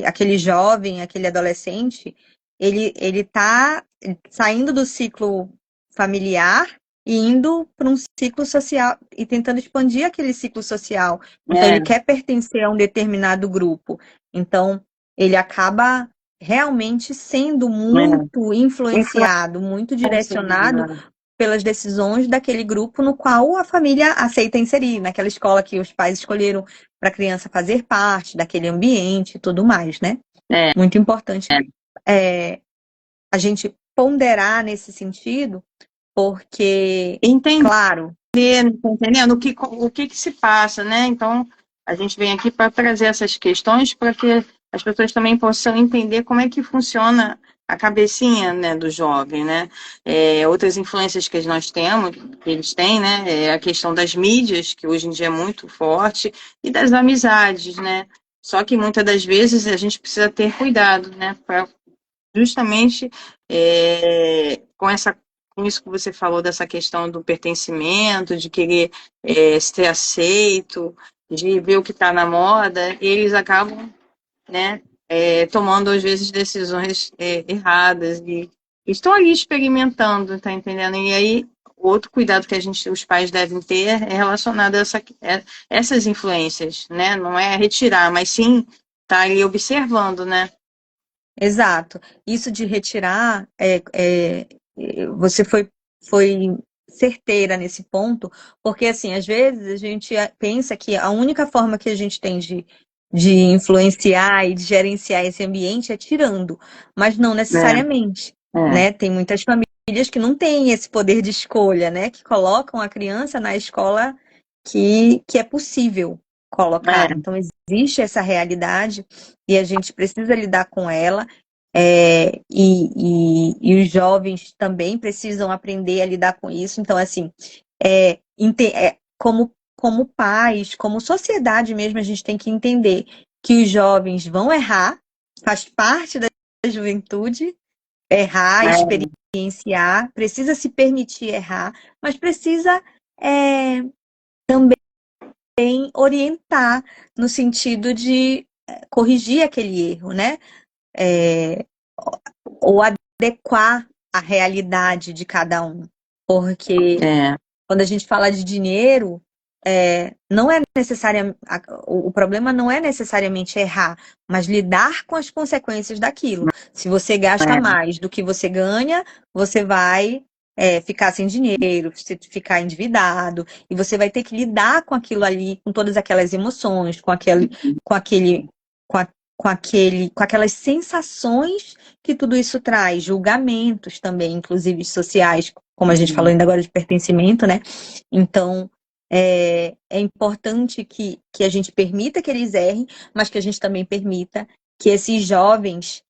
aquele jovem, aquele adolescente, ele tá saindo do ciclo familiar e indo para um ciclo social e tentando expandir aquele ciclo social. Então, ele é, quer pertencer a um determinado grupo. Então, ele acaba realmente sendo muito influenciado, muito direcionado influência. pelas decisões daquele grupo no qual a família aceita inserir, naquela escola que os pais escolheram para a criança fazer parte daquele ambiente e tudo mais, né? É, Muito importante é. a gente ponderar nesse sentido, porque, Entender, claro, tá entendendo? O que se passa, né? Então, a gente vem aqui para trazer essas questões para que as pessoas também possam entender como é que funciona a cabecinha, né, do jovem, né? Outras influências que nós temos, que eles têm, né? É a questão das mídias, que hoje em dia é muito forte, e das amizades, né? Só que muitas das vezes a gente precisa ter cuidado, né? Para justamente com isso que você falou dessa questão do pertencimento, de querer ser aceito, de ver o que está na moda, eles acabam, né, tomando às vezes decisões erradas e estão ali experimentando, tá entendendo? E aí outro cuidado que os pais devem ter é relacionado a essas influências, né? Não é retirar, mas sim estar ali observando, né? Exato. Isso de retirar, você foi certeira nesse ponto, porque assim, às vezes a gente pensa que a única forma que a gente tem de influenciar e de gerenciar esse ambiente é tirando, mas não necessariamente, É, né? Tem muitas famílias que não têm esse poder de escolha, né? Que colocam a criança na escola que é possível colocar. é, Então, existe essa realidade e a gente precisa lidar com ela. E os jovens também precisam aprender a lidar com isso. Então, assim, como pais, como sociedade mesmo, a gente tem que entender que os jovens vão errar, faz parte da juventude, errar, é, experienciar, precisa se permitir errar, mas precisa é, orientar no sentido de corrigir aquele erro, né? É, ou adequar a realidade de cada um. Porque é, quando a gente fala de dinheiro, não é necessariamente, o problema não é necessariamente errar, mas lidar com as consequências daquilo. Se você gasta é, mais do que você ganha, você vai ficar sem dinheiro, ficar endividado, e você vai ter que lidar com aquilo ali, com todas aquelas emoções, com aquele, com, a- com aquelas sensações que tudo isso traz, julgamentos também, inclusive sociais, como a gente falou ainda agora de pertencimento, né? Então, é importante que a gente permita que eles errem, mas que a gente também permita que esses jovens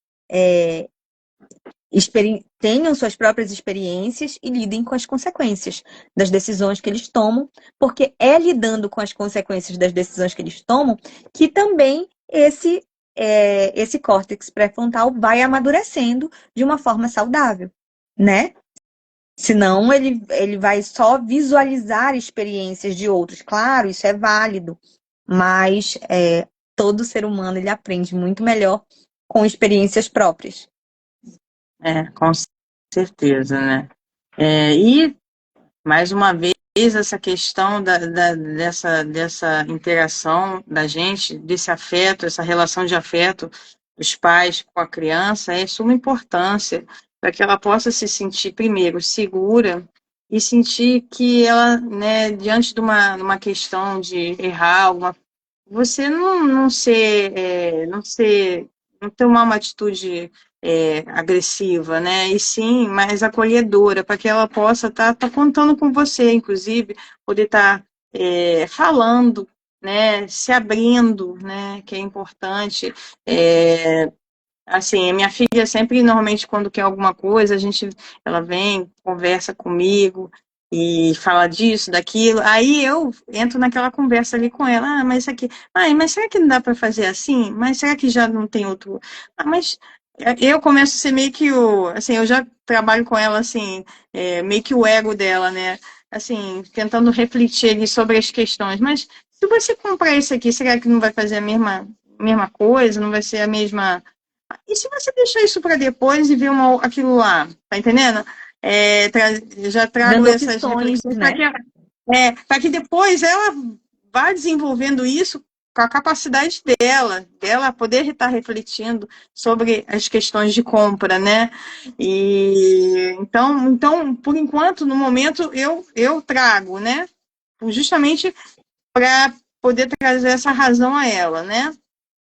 tenham suas próprias experiências e lidem com as consequências das decisões que eles tomam, porque é lidando com as consequências das decisões que eles tomam que também esse córtex pré-frontal vai amadurecendo de uma forma saudável, né? Senão ele vai só visualizar experiências de outros. Claro, isso é válido, mas todo ser humano ele aprende muito melhor com experiências próprias. com certeza, né? E, mais uma vez, essa questão dessa interação da gente, desse afeto, essa relação de afeto dos pais com a criança é de suma importância para que ela possa se sentir, primeiro, segura e sentir que ela, né, diante de uma questão de errar, você não tomar uma atitude agressiva, né? E sim, mais acolhedora, para que ela possa tá contando com você, inclusive, poder estar falando, né? Se abrindo, né? Que é importante. Assim, a minha filha sempre, normalmente, quando quer alguma coisa, ela vem, conversa comigo e fala disso, daquilo. Aí eu entro naquela conversa ali com ela. Ah, mas isso aqui. Ah, mas será que não dá para fazer assim? Mas será que já não tem outro? Ah, mas eu começo a ser meio que assim, eu já trabalho com ela assim, meio que o ego dela, né? Assim, tentando refletir ali sobre as questões. Mas se você comprar isso aqui, será que não vai fazer a mesma coisa? Não vai ser a mesma. E se você deixar isso para depois e ver aquilo lá, tá entendendo? Já trago Dando essas opções, reflexões né? para que depois ela vá desenvolvendo isso com a capacidade dela poder estar refletindo sobre as questões de compra, né? E então, por enquanto, no momento, eu trago, né? Justamente para poder trazer essa razão a ela, né?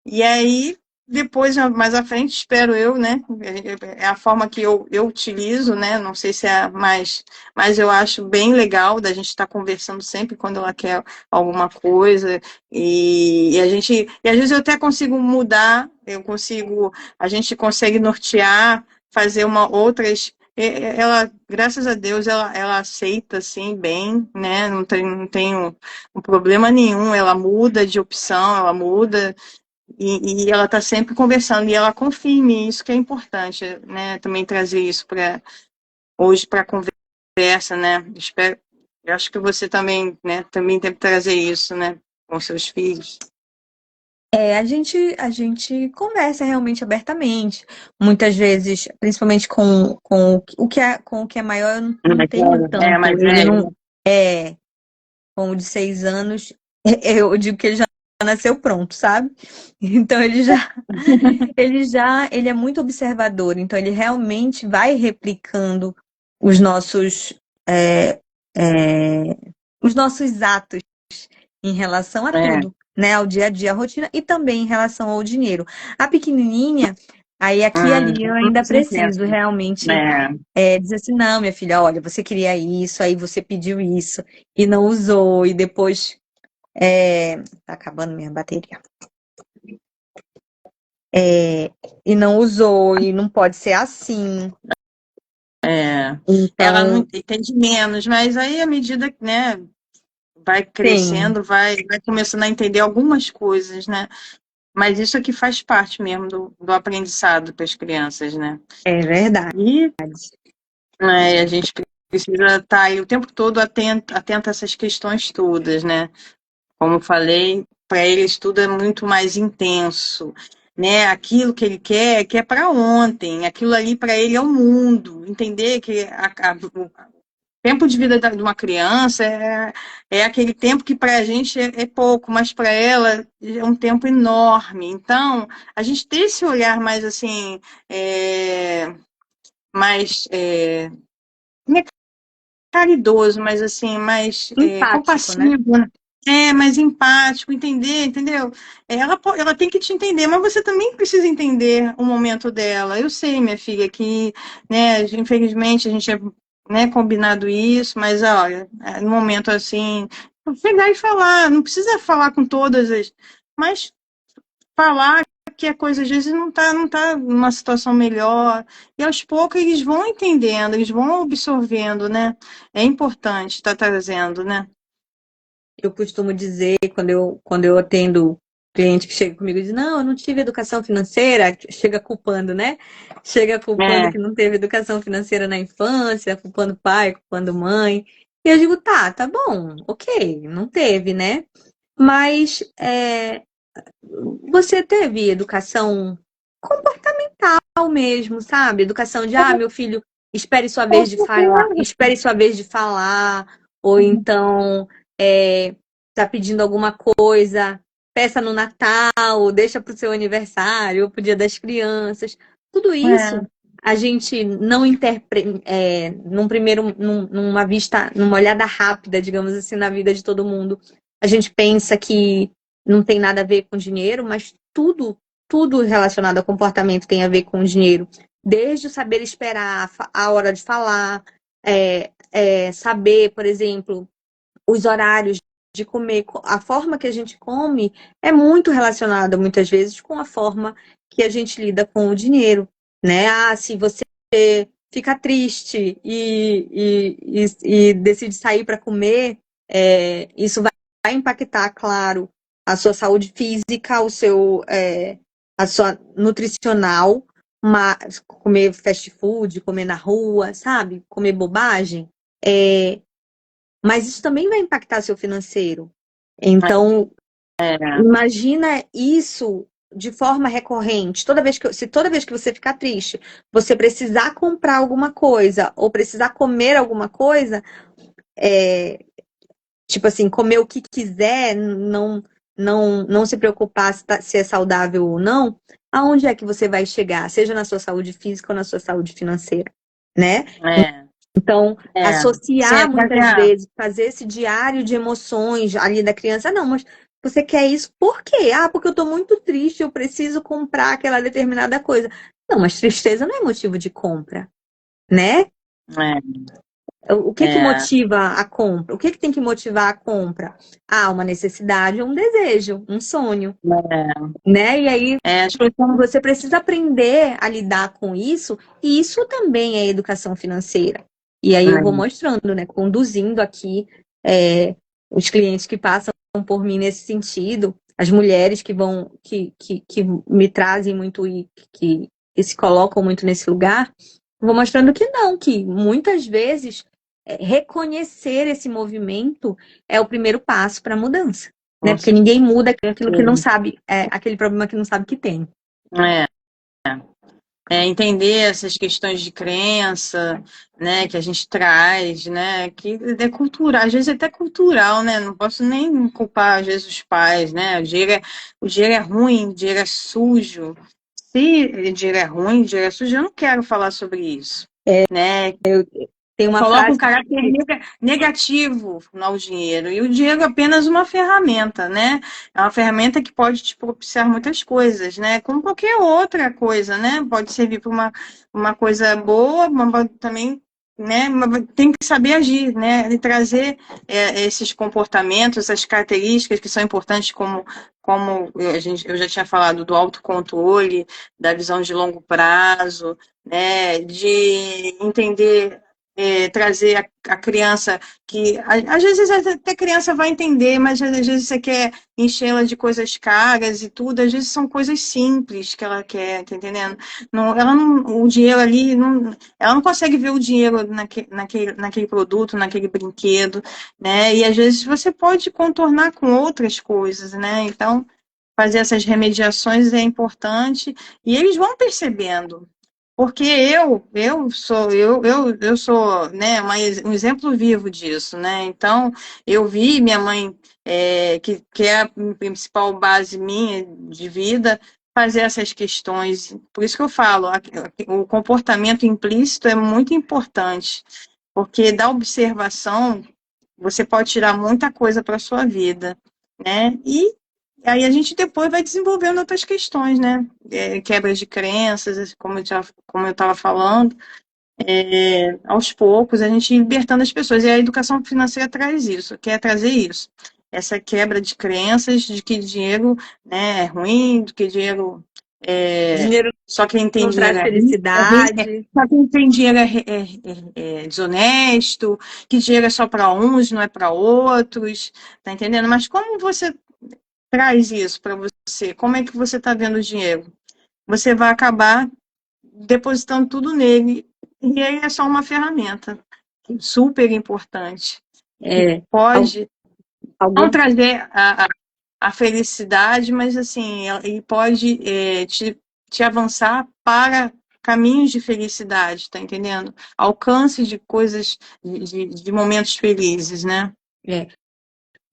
E aí, depois, mais à frente, espero eu, né? É a forma que eu utilizo, né? Não sei se é a mais, mas eu acho bem legal da gente estar conversando sempre quando ela quer alguma coisa. E às vezes eu até consigo mudar, a gente consegue nortear, fazer uma outras. Ela, graças a Deus, ela aceita assim bem, né? Não tem um problema nenhum, ela muda de opção, ela muda e ela está sempre conversando, e ela confia em mim, isso que é importante, né? Também trazer isso para hoje para a conversa, né? Eu acho que você também, né, também tem que trazer isso, né, com seus filhos. A gente conversa realmente abertamente. Muitas vezes, principalmente com o que é maior, eu não tenho tanto. Mais Ele não velho. é, com o de 6 anos, eu digo que ele já nasceu pronto, sabe? Então ele é muito observador, então ele realmente vai replicando os nossos, é, é, os nossos atos em relação a É, tudo, né? Ao dia a dia, à rotina e também em relação ao dinheiro. A pequenininha, aí aqui e ali eu ainda com certeza. preciso realmente É, dizer assim, não, minha filha, olha, você queria isso, aí você pediu isso e não usou, e depois tá acabando minha bateria. E não usou, e não pode ser assim. ela não Então, entende menos, mas aí à medida que, né, vai sim, crescendo, vai começando a entender algumas coisas, né? Mas isso aqui faz parte mesmo do aprendizado para as crianças, né? é verdade. E a gente precisa estar aí o tempo todo atento a essas questões todas, né? Como eu falei, para eles tudo é muito mais intenso, né? Aquilo que ele quer para ontem, aquilo ali para ele é o mundo. Entender que o tempo de vida de uma criança é aquele tempo que para a gente é pouco, mas para ela é um tempo enorme. Então, a gente ter esse olhar mais assim, mais não é caridoso, mas assim, mais Empático, né? compassivo, né? Mais empático, entendeu? Ela tem que te entender, mas você também precisa entender o momento dela. Eu sei, minha filha, que, né, infelizmente a gente é, né, combinado isso, mas olha, no momento assim, pegar e falar, não precisa falar com todas as, mas falar que a coisa às vezes não tá numa situação melhor, e aos poucos eles vão entendendo, eles vão absorvendo, né? É importante estar trazendo, né? Eu costumo dizer, quando eu atendo cliente que chega comigo e diz, não, eu não tive educação financeira, chega culpando, né? Chega culpando É, que não teve educação financeira na infância, culpando pai, culpando mãe. E eu digo, tá bom, ok, não teve, né? Mas você teve educação comportamental mesmo, sabe? Educação de, meu filho, espere sua vez de falar, espere sua vez de falar, ou então tá pedindo alguma coisa, peça no Natal, deixa pro seu aniversário, ou pro Dia das Crianças. Tudo é, isso a gente não interpreta, numa vista, numa olhada rápida, digamos assim, na vida de todo mundo. A gente pensa que não tem nada a ver com dinheiro, mas tudo relacionado ao comportamento tem a ver com dinheiro. Desde o saber esperar, a hora de falar, saber, por exemplo, os horários de comer, a forma que a gente come é muito relacionada muitas vezes com a forma que a gente lida com o dinheiro, né? Se você fica triste e decide sair para comer, isso vai impactar, claro, a sua saúde física, a sua nutricional, mas comer fast food, comer na rua, sabe? Comer bobagem. Mas isso também vai impactar seu financeiro. Então, imagina isso de forma recorrente. Se toda vez que você ficar triste, você precisar comprar alguma coisa ou precisar comer alguma coisa, tipo assim, comer o que quiser, não se preocupar se é saudável ou não, aonde é que você vai chegar? Seja na sua saúde física ou na sua saúde financeira, né? é, Então, Sim, associar muitas vezes, fazer esse diário de emoções ali da criança, não, mas você quer isso por quê? Porque eu tô muito triste, eu preciso comprar aquela determinada coisa. Não, mas tristeza não é motivo de compra, né? O que que é, motiva a compra? O que que tem que motivar a compra? Uma necessidade, um desejo, um sonho, né? E aí as pessoas, você precisa aprender a lidar com isso, e isso também é educação financeira. E aí eu vou mostrando, né, conduzindo aqui os clientes que passam por mim nesse sentido. as mulheres que vão, que me trazem muito e que se colocam muito nesse lugar, vou mostrando que não, que muitas vezes reconhecer esse movimento é o primeiro passo para a mudança, né? Porque ninguém muda aquilo que não sabe, aquele problema que não sabe que tem. Entender essas questões de crença, né, que a gente traz, né, que é cultural, às vezes é até cultural, né, não posso nem culpar, às vezes, os pais, né, o dinheiro é ruim, o dinheiro é sujo. Se o dinheiro é ruim, o dinheiro é sujo, eu não quero falar sobre isso, né. Tem uma Coloca frase um caráter negativo ao dinheiro. E o dinheiro é apenas uma ferramenta, né? É uma ferramenta que pode te propiciar muitas coisas, né? Como qualquer outra coisa, né? Pode servir para uma coisa boa, mas também, né? Mas tem que saber agir, né? E trazer esses comportamentos, essas características que são importantes, como eu já tinha falado do autocontrole, da visão de longo prazo, né? De entender. Trazer a criança que às vezes até a criança vai entender, mas às vezes você quer enchê-la de coisas caras e tudo, às vezes são coisas simples que ela quer, tá entendendo? Não, ela não, o dinheiro ali, não, ela não consegue ver o dinheiro naquele produto, naquele brinquedo, né? E às vezes você pode contornar com outras coisas, né? Então, fazer essas remediações é importante e eles vão percebendo. Porque eu sou, né, um exemplo vivo disso, né? Então, eu vi minha mãe, que é a principal base minha de vida, fazer essas questões. Por isso que eu falo, o comportamento implícito é muito importante, porque da observação você pode tirar muita coisa para a sua vida, né? E aí a gente depois vai desenvolvendo outras questões, né? Quebras de crenças, como eu estava falando, aos poucos a gente libertando as pessoas. E a educação financeira traz isso, quer trazer isso. Essa quebra de crenças de que dinheiro, né, é ruim, de que dinheiro Dinheiro só quem tem não dinheiro traz felicidade. só quem tem dinheiro é desonesto, que dinheiro é só para uns, não é para outros, tá entendendo? Mas como você traz isso para você? Como é que você está vendo o dinheiro? Você vai acabar depositando tudo nele e ele é só uma ferramenta super importante. Pode não trazer a felicidade, mas assim, ele pode te avançar para caminhos de felicidade, tá entendendo? Alcance de coisas, de momentos felizes, né?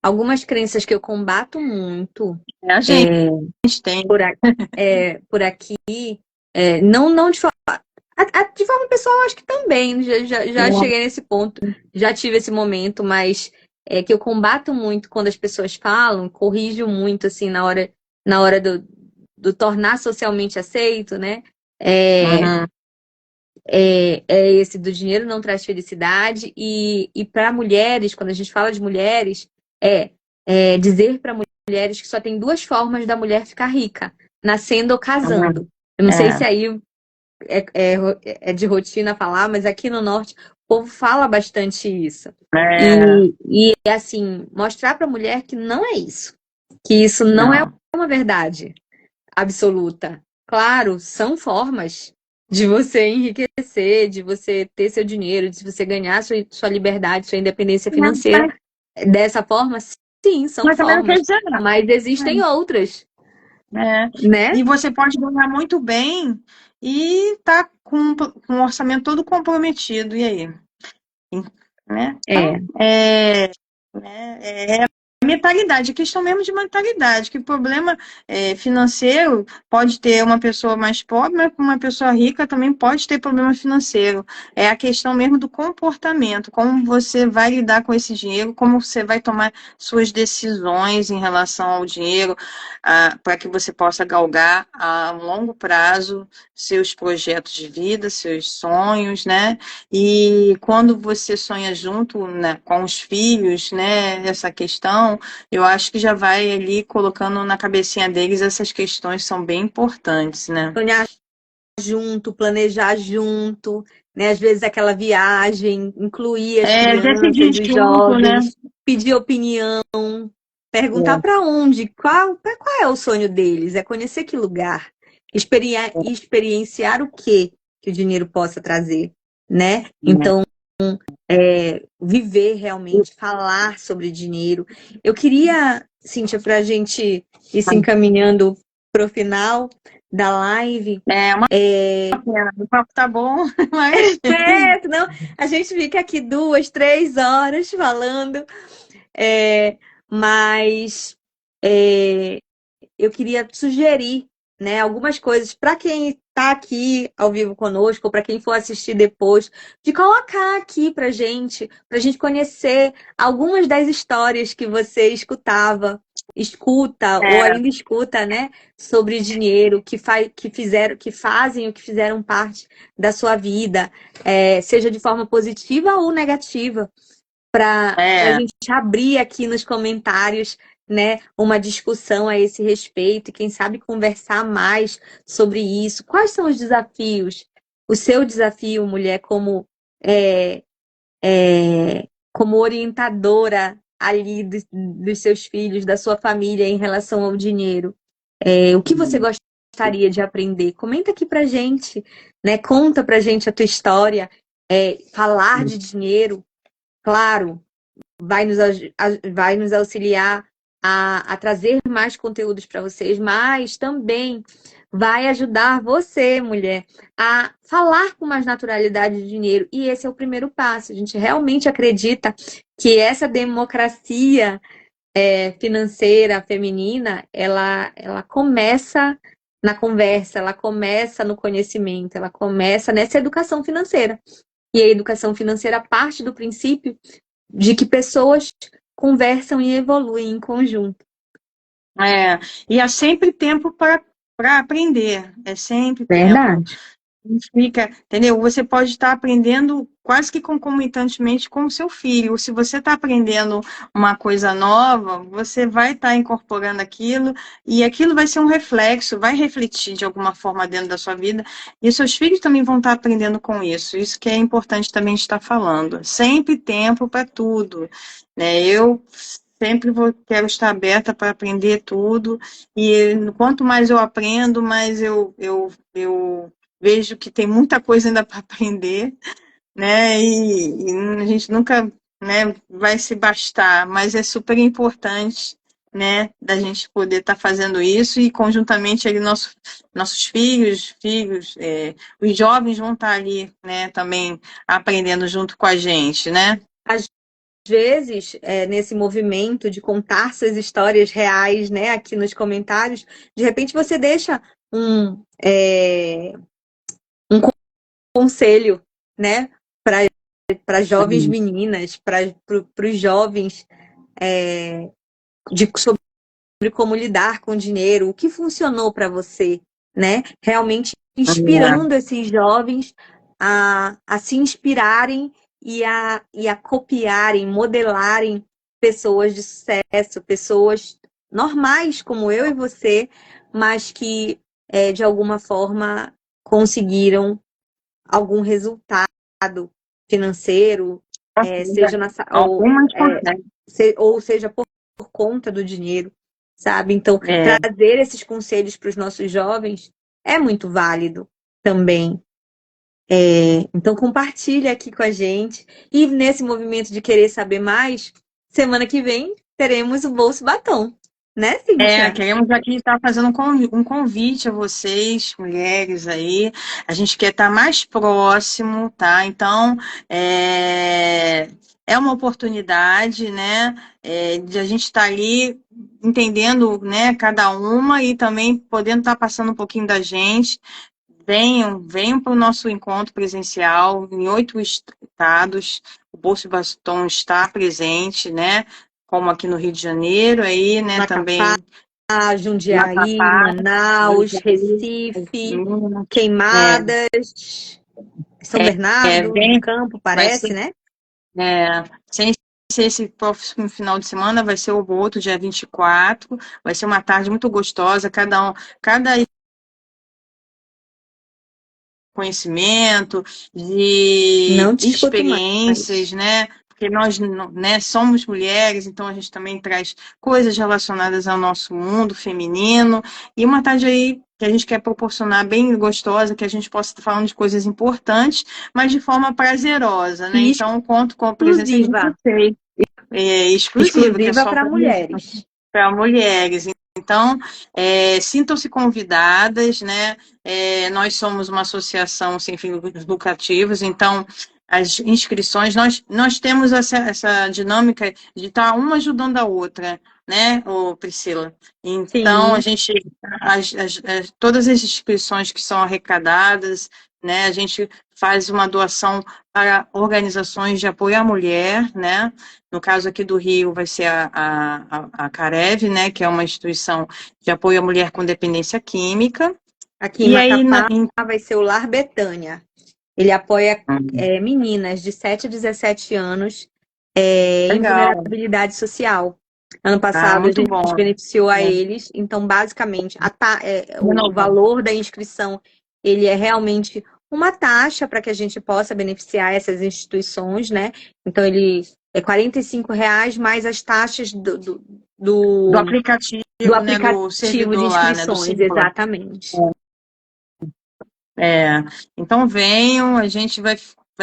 Algumas crenças que eu combato muito A gente tem. por aqui, não de forma. De forma pessoal, acho que também. Já cheguei nesse ponto, já tive esse momento, mas que eu combato muito quando as pessoas falam, corrijo muito, assim, na hora do tornar socialmente aceito, né? É esse do dinheiro não traz felicidade. E para mulheres, quando a gente fala de mulheres, dizer para mulheres que só tem duas formas da mulher ficar rica: nascendo ou casando. Eu não sei se aí é de rotina falar, mas aqui no norte o povo fala bastante isso. E assim, mostrar para a mulher que não é isso. Que isso não é uma verdade absoluta. Claro, são formas de você enriquecer, de você ter seu dinheiro, de você ganhar sua liberdade, sua independência financeira. Dessa forma, sim, são formas. Mas existem outras. Né? E você pode ganhar muito bem e tá com um orçamento todo comprometido. E aí? Né? Então, mentalidade, questão mesmo de mentalidade, que o problema financeiro pode ter uma pessoa mais pobre, mas uma pessoa rica também pode ter problema financeiro. É a questão mesmo do comportamento, como você vai lidar com esse dinheiro, como você vai tomar suas decisões em relação ao dinheiro, para que você possa galgar a longo prazo seus projetos de vida, seus sonhos, né? E quando você sonha junto, né, com os filhos, né, essa questão, eu acho que já vai ali colocando na cabecinha deles essas questões são bem importantes, né? Sonhar junto, planejar junto, né? Às vezes aquela viagem, incluir as crianças, os jovens, né? Pedir opinião. perguntar para onde, qual é o sonho deles? É conhecer que lugar? Experienciar o quê que o dinheiro possa trazer, né? Então, viver realmente, falar sobre dinheiro. Eu queria, Cíntia, para a gente ir se encaminhando para o final da live. É uma pena, o papo tá bom, mas Senão a gente fica aqui 2, 3 horas falando, mas eu queria sugerir, né, algumas coisas para quem está aqui ao vivo conosco, ou para quem for assistir depois, de colocar aqui para gente conhecer algumas das histórias que você escuta ou ainda escuta, né, sobre dinheiro, que fazem ou que fizeram parte da sua vida, seja de forma positiva ou negativa, para a gente abrir aqui nos comentários, né, uma discussão a esse respeito e quem sabe conversar mais sobre isso. Quais são os desafios? O seu desafio, mulher, como orientadora ali dos seus filhos, da sua família em relação ao dinheiro. O que você gostaria de aprender? Comenta aqui pra gente, né? Conta pra gente a tua história. Falar de dinheiro, claro, vai nos auxiliar a trazer mais conteúdos para vocês, mas também vai ajudar você, mulher, a falar com mais naturalidade de dinheiro. E esse é o primeiro passo. A gente realmente acredita que essa democracia financeira feminina, ela começa na conversa, ela começa no conhecimento, ela começa nessa educação financeira. E a educação financeira parte do princípio de que pessoas conversam e evoluem em conjunto. E há sempre tempo para aprender, é sempre tempo. Verdade. Fica, entendeu? Você pode estar aprendendo quase que concomitantemente com o seu filho. Se você está aprendendo uma coisa nova, você vai estar incorporando aquilo e aquilo vai ser um reflexo, vai refletir de alguma forma dentro da sua vida e seus filhos também vão estar aprendendo com isso. Isso que é importante também estar falando. Sempre tempo para tudo, né? Eu sempre quero estar aberta para aprender tudo e quanto mais eu aprendo, mais eu vejo que tem muita coisa ainda para aprender, né? E a gente nunca, né, vai se bastar, mas é super importante, né, da gente poder estar fazendo isso e conjuntamente ali nossos filhos, os jovens vão estar ali, né, também aprendendo junto com a gente, né? Às vezes, nesse movimento de contar suas histórias reais, né, aqui nos comentários, de repente você deixa um conselho, né, para jovens meninas, para os jovens sobre como lidar com dinheiro, o que funcionou para você, né? Realmente inspirando esses jovens a se inspirarem e a copiarem, modelarem pessoas de sucesso, pessoas normais como eu e você, mas que de alguma forma conseguiram algum resultado financeiro, seja Algumas conseguem. ou seja por conta do dinheiro, sabe? Então, trazer esses conselhos para os nossos jovens é muito válido também. Então, compartilha aqui com a gente. E nesse movimento de querer saber mais, semana que vem teremos o Bolso Batom, né, Cíntia? Queremos aqui estar fazendo um convite a vocês, mulheres aí. A gente quer estar mais próximo, tá? Então, é uma oportunidade, né, de a gente estar ali entendendo, né, cada uma e também podendo estar passando um pouquinho da gente. Venham para o nosso encontro presencial em 8 estados. O Bolso Batom está presente, né? Como aqui no Rio de Janeiro, aí, né? Macapá, Também Jundiaí, Macapá, Manaus, Recife, Queimadas, São Bernardo do vem, Campo, vai parece, ser, né? sem ser esse próximo final de semana, vai ser o outro, dia 24. Vai ser uma tarde muito gostosa, cada conhecimento, de Não te escuto mais. experiências, né? porque nós, né, somos mulheres, então a gente também traz coisas relacionadas ao nosso mundo feminino, e uma tarde aí que a gente quer proporcionar bem gostosa, que a gente possa estar falando de coisas importantes, mas de forma prazerosa, né? E Então, conto com a presença de exclusiva. vocês, exclusiva, que é Exclusiva só para mulheres. para mulheres. Então, sintam-se convidadas, né? Nós somos uma associação sem fins lucrativos, então as inscrições, nós temos essa dinâmica de estar uma ajudando a outra, né, Priscila? Então, Sim. todas as inscrições que são arrecadadas, né, a gente faz uma doação para organizações de apoio à mulher, né? No caso aqui do Rio, vai ser a Carev, né, que é uma instituição de apoio à mulher com dependência química. Aqui em E aí, Macapá vai ser o Lar Betânia. Ele apoia meninas de 7 a 17 anos em legal. vulnerabilidade social. Ano passado a Muito gente bom. beneficiou a eles, então basicamente o valor da inscrição ele é realmente uma taxa para que a gente possa beneficiar essas instituições, né? Então ele é R$ 45 mais as taxas Do aplicativo, do né, do aplicativo de servidor lá, né, do inscrições, Simpla. exatamente. Então venham, a gente vai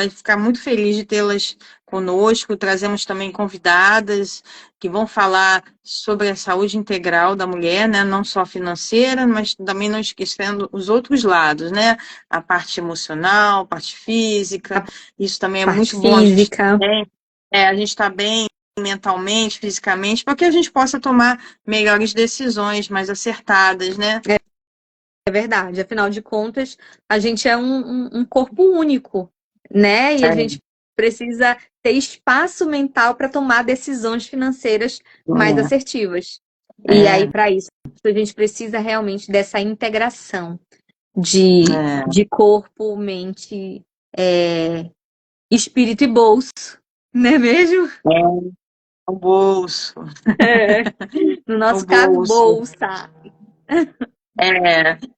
ficar muito feliz de tê-las conosco. Trazemos também convidadas que vão falar sobre a saúde integral da mulher, né? Não só financeira, mas também não esquecendo os outros lados, né? A parte emocional, a parte física. Isso também é Parte muito bom. física. A gente está bem mentalmente, fisicamente, para que a gente possa tomar melhores decisões, mais acertadas, né? É verdade, afinal de contas, a gente é um corpo único, né? E a gente precisa ter espaço mental para tomar decisões financeiras mais assertivas. E aí, para isso, a gente precisa realmente dessa integração de corpo, mente, espírito e bolso, não é mesmo? O bolso. No nosso O caso, bolso. bolsa.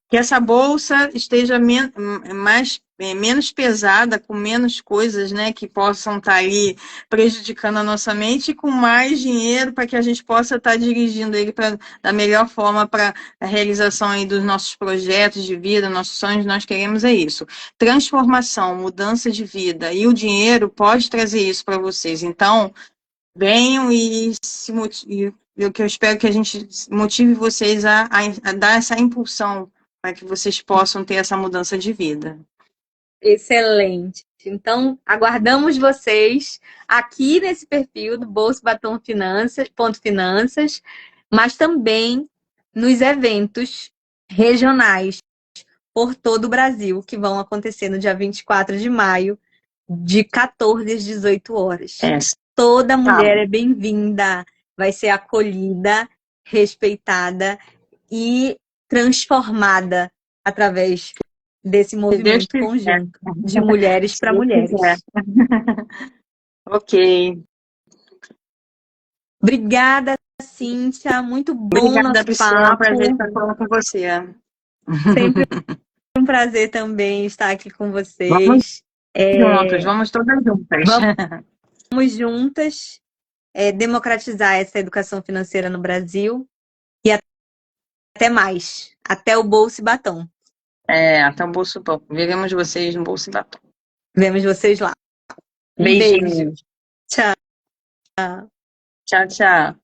Que essa bolsa esteja menos pesada, com menos coisas, né, que possam estar ali prejudicando a nossa mente, e com mais dinheiro para que a gente possa estar dirigindo ele da melhor forma para a realização aí dos nossos projetos de vida, nossos sonhos. Nós queremos é isso. Transformação, mudança de vida. E o dinheiro pode trazer isso para vocês. Então, venham e o que eu espero que a gente motive vocês a dar essa impulsão para que vocês possam ter essa mudança de vida. Excelente. Então, aguardamos vocês aqui nesse perfil do Bolso Batom Finanças, ponto Finanças, mas também nos eventos regionais por todo o Brasil, que vão acontecer no dia 24 de maio, de 14 às 18 horas. Toda mulher é bem-vinda, vai ser acolhida, respeitada e transformada através desse movimento conjunto de mulheres para mulheres. Ok. Obrigada, Cíntia. Muito bom. Obrigada, nosso Priscila. É um papo. prazer estar falando com você. Sempre um prazer também estar aqui com vocês. Vamos juntos, vamos todas juntas. Vamos juntas democratizar essa educação financeira no Brasil. E até mais. Até o Bolso e Batom. Até o Bolso e Batom. Veremos vocês no Bolso e Batom. Vemos vocês lá. Beijinhos. Beijo. Tchau. Tchau, tchau.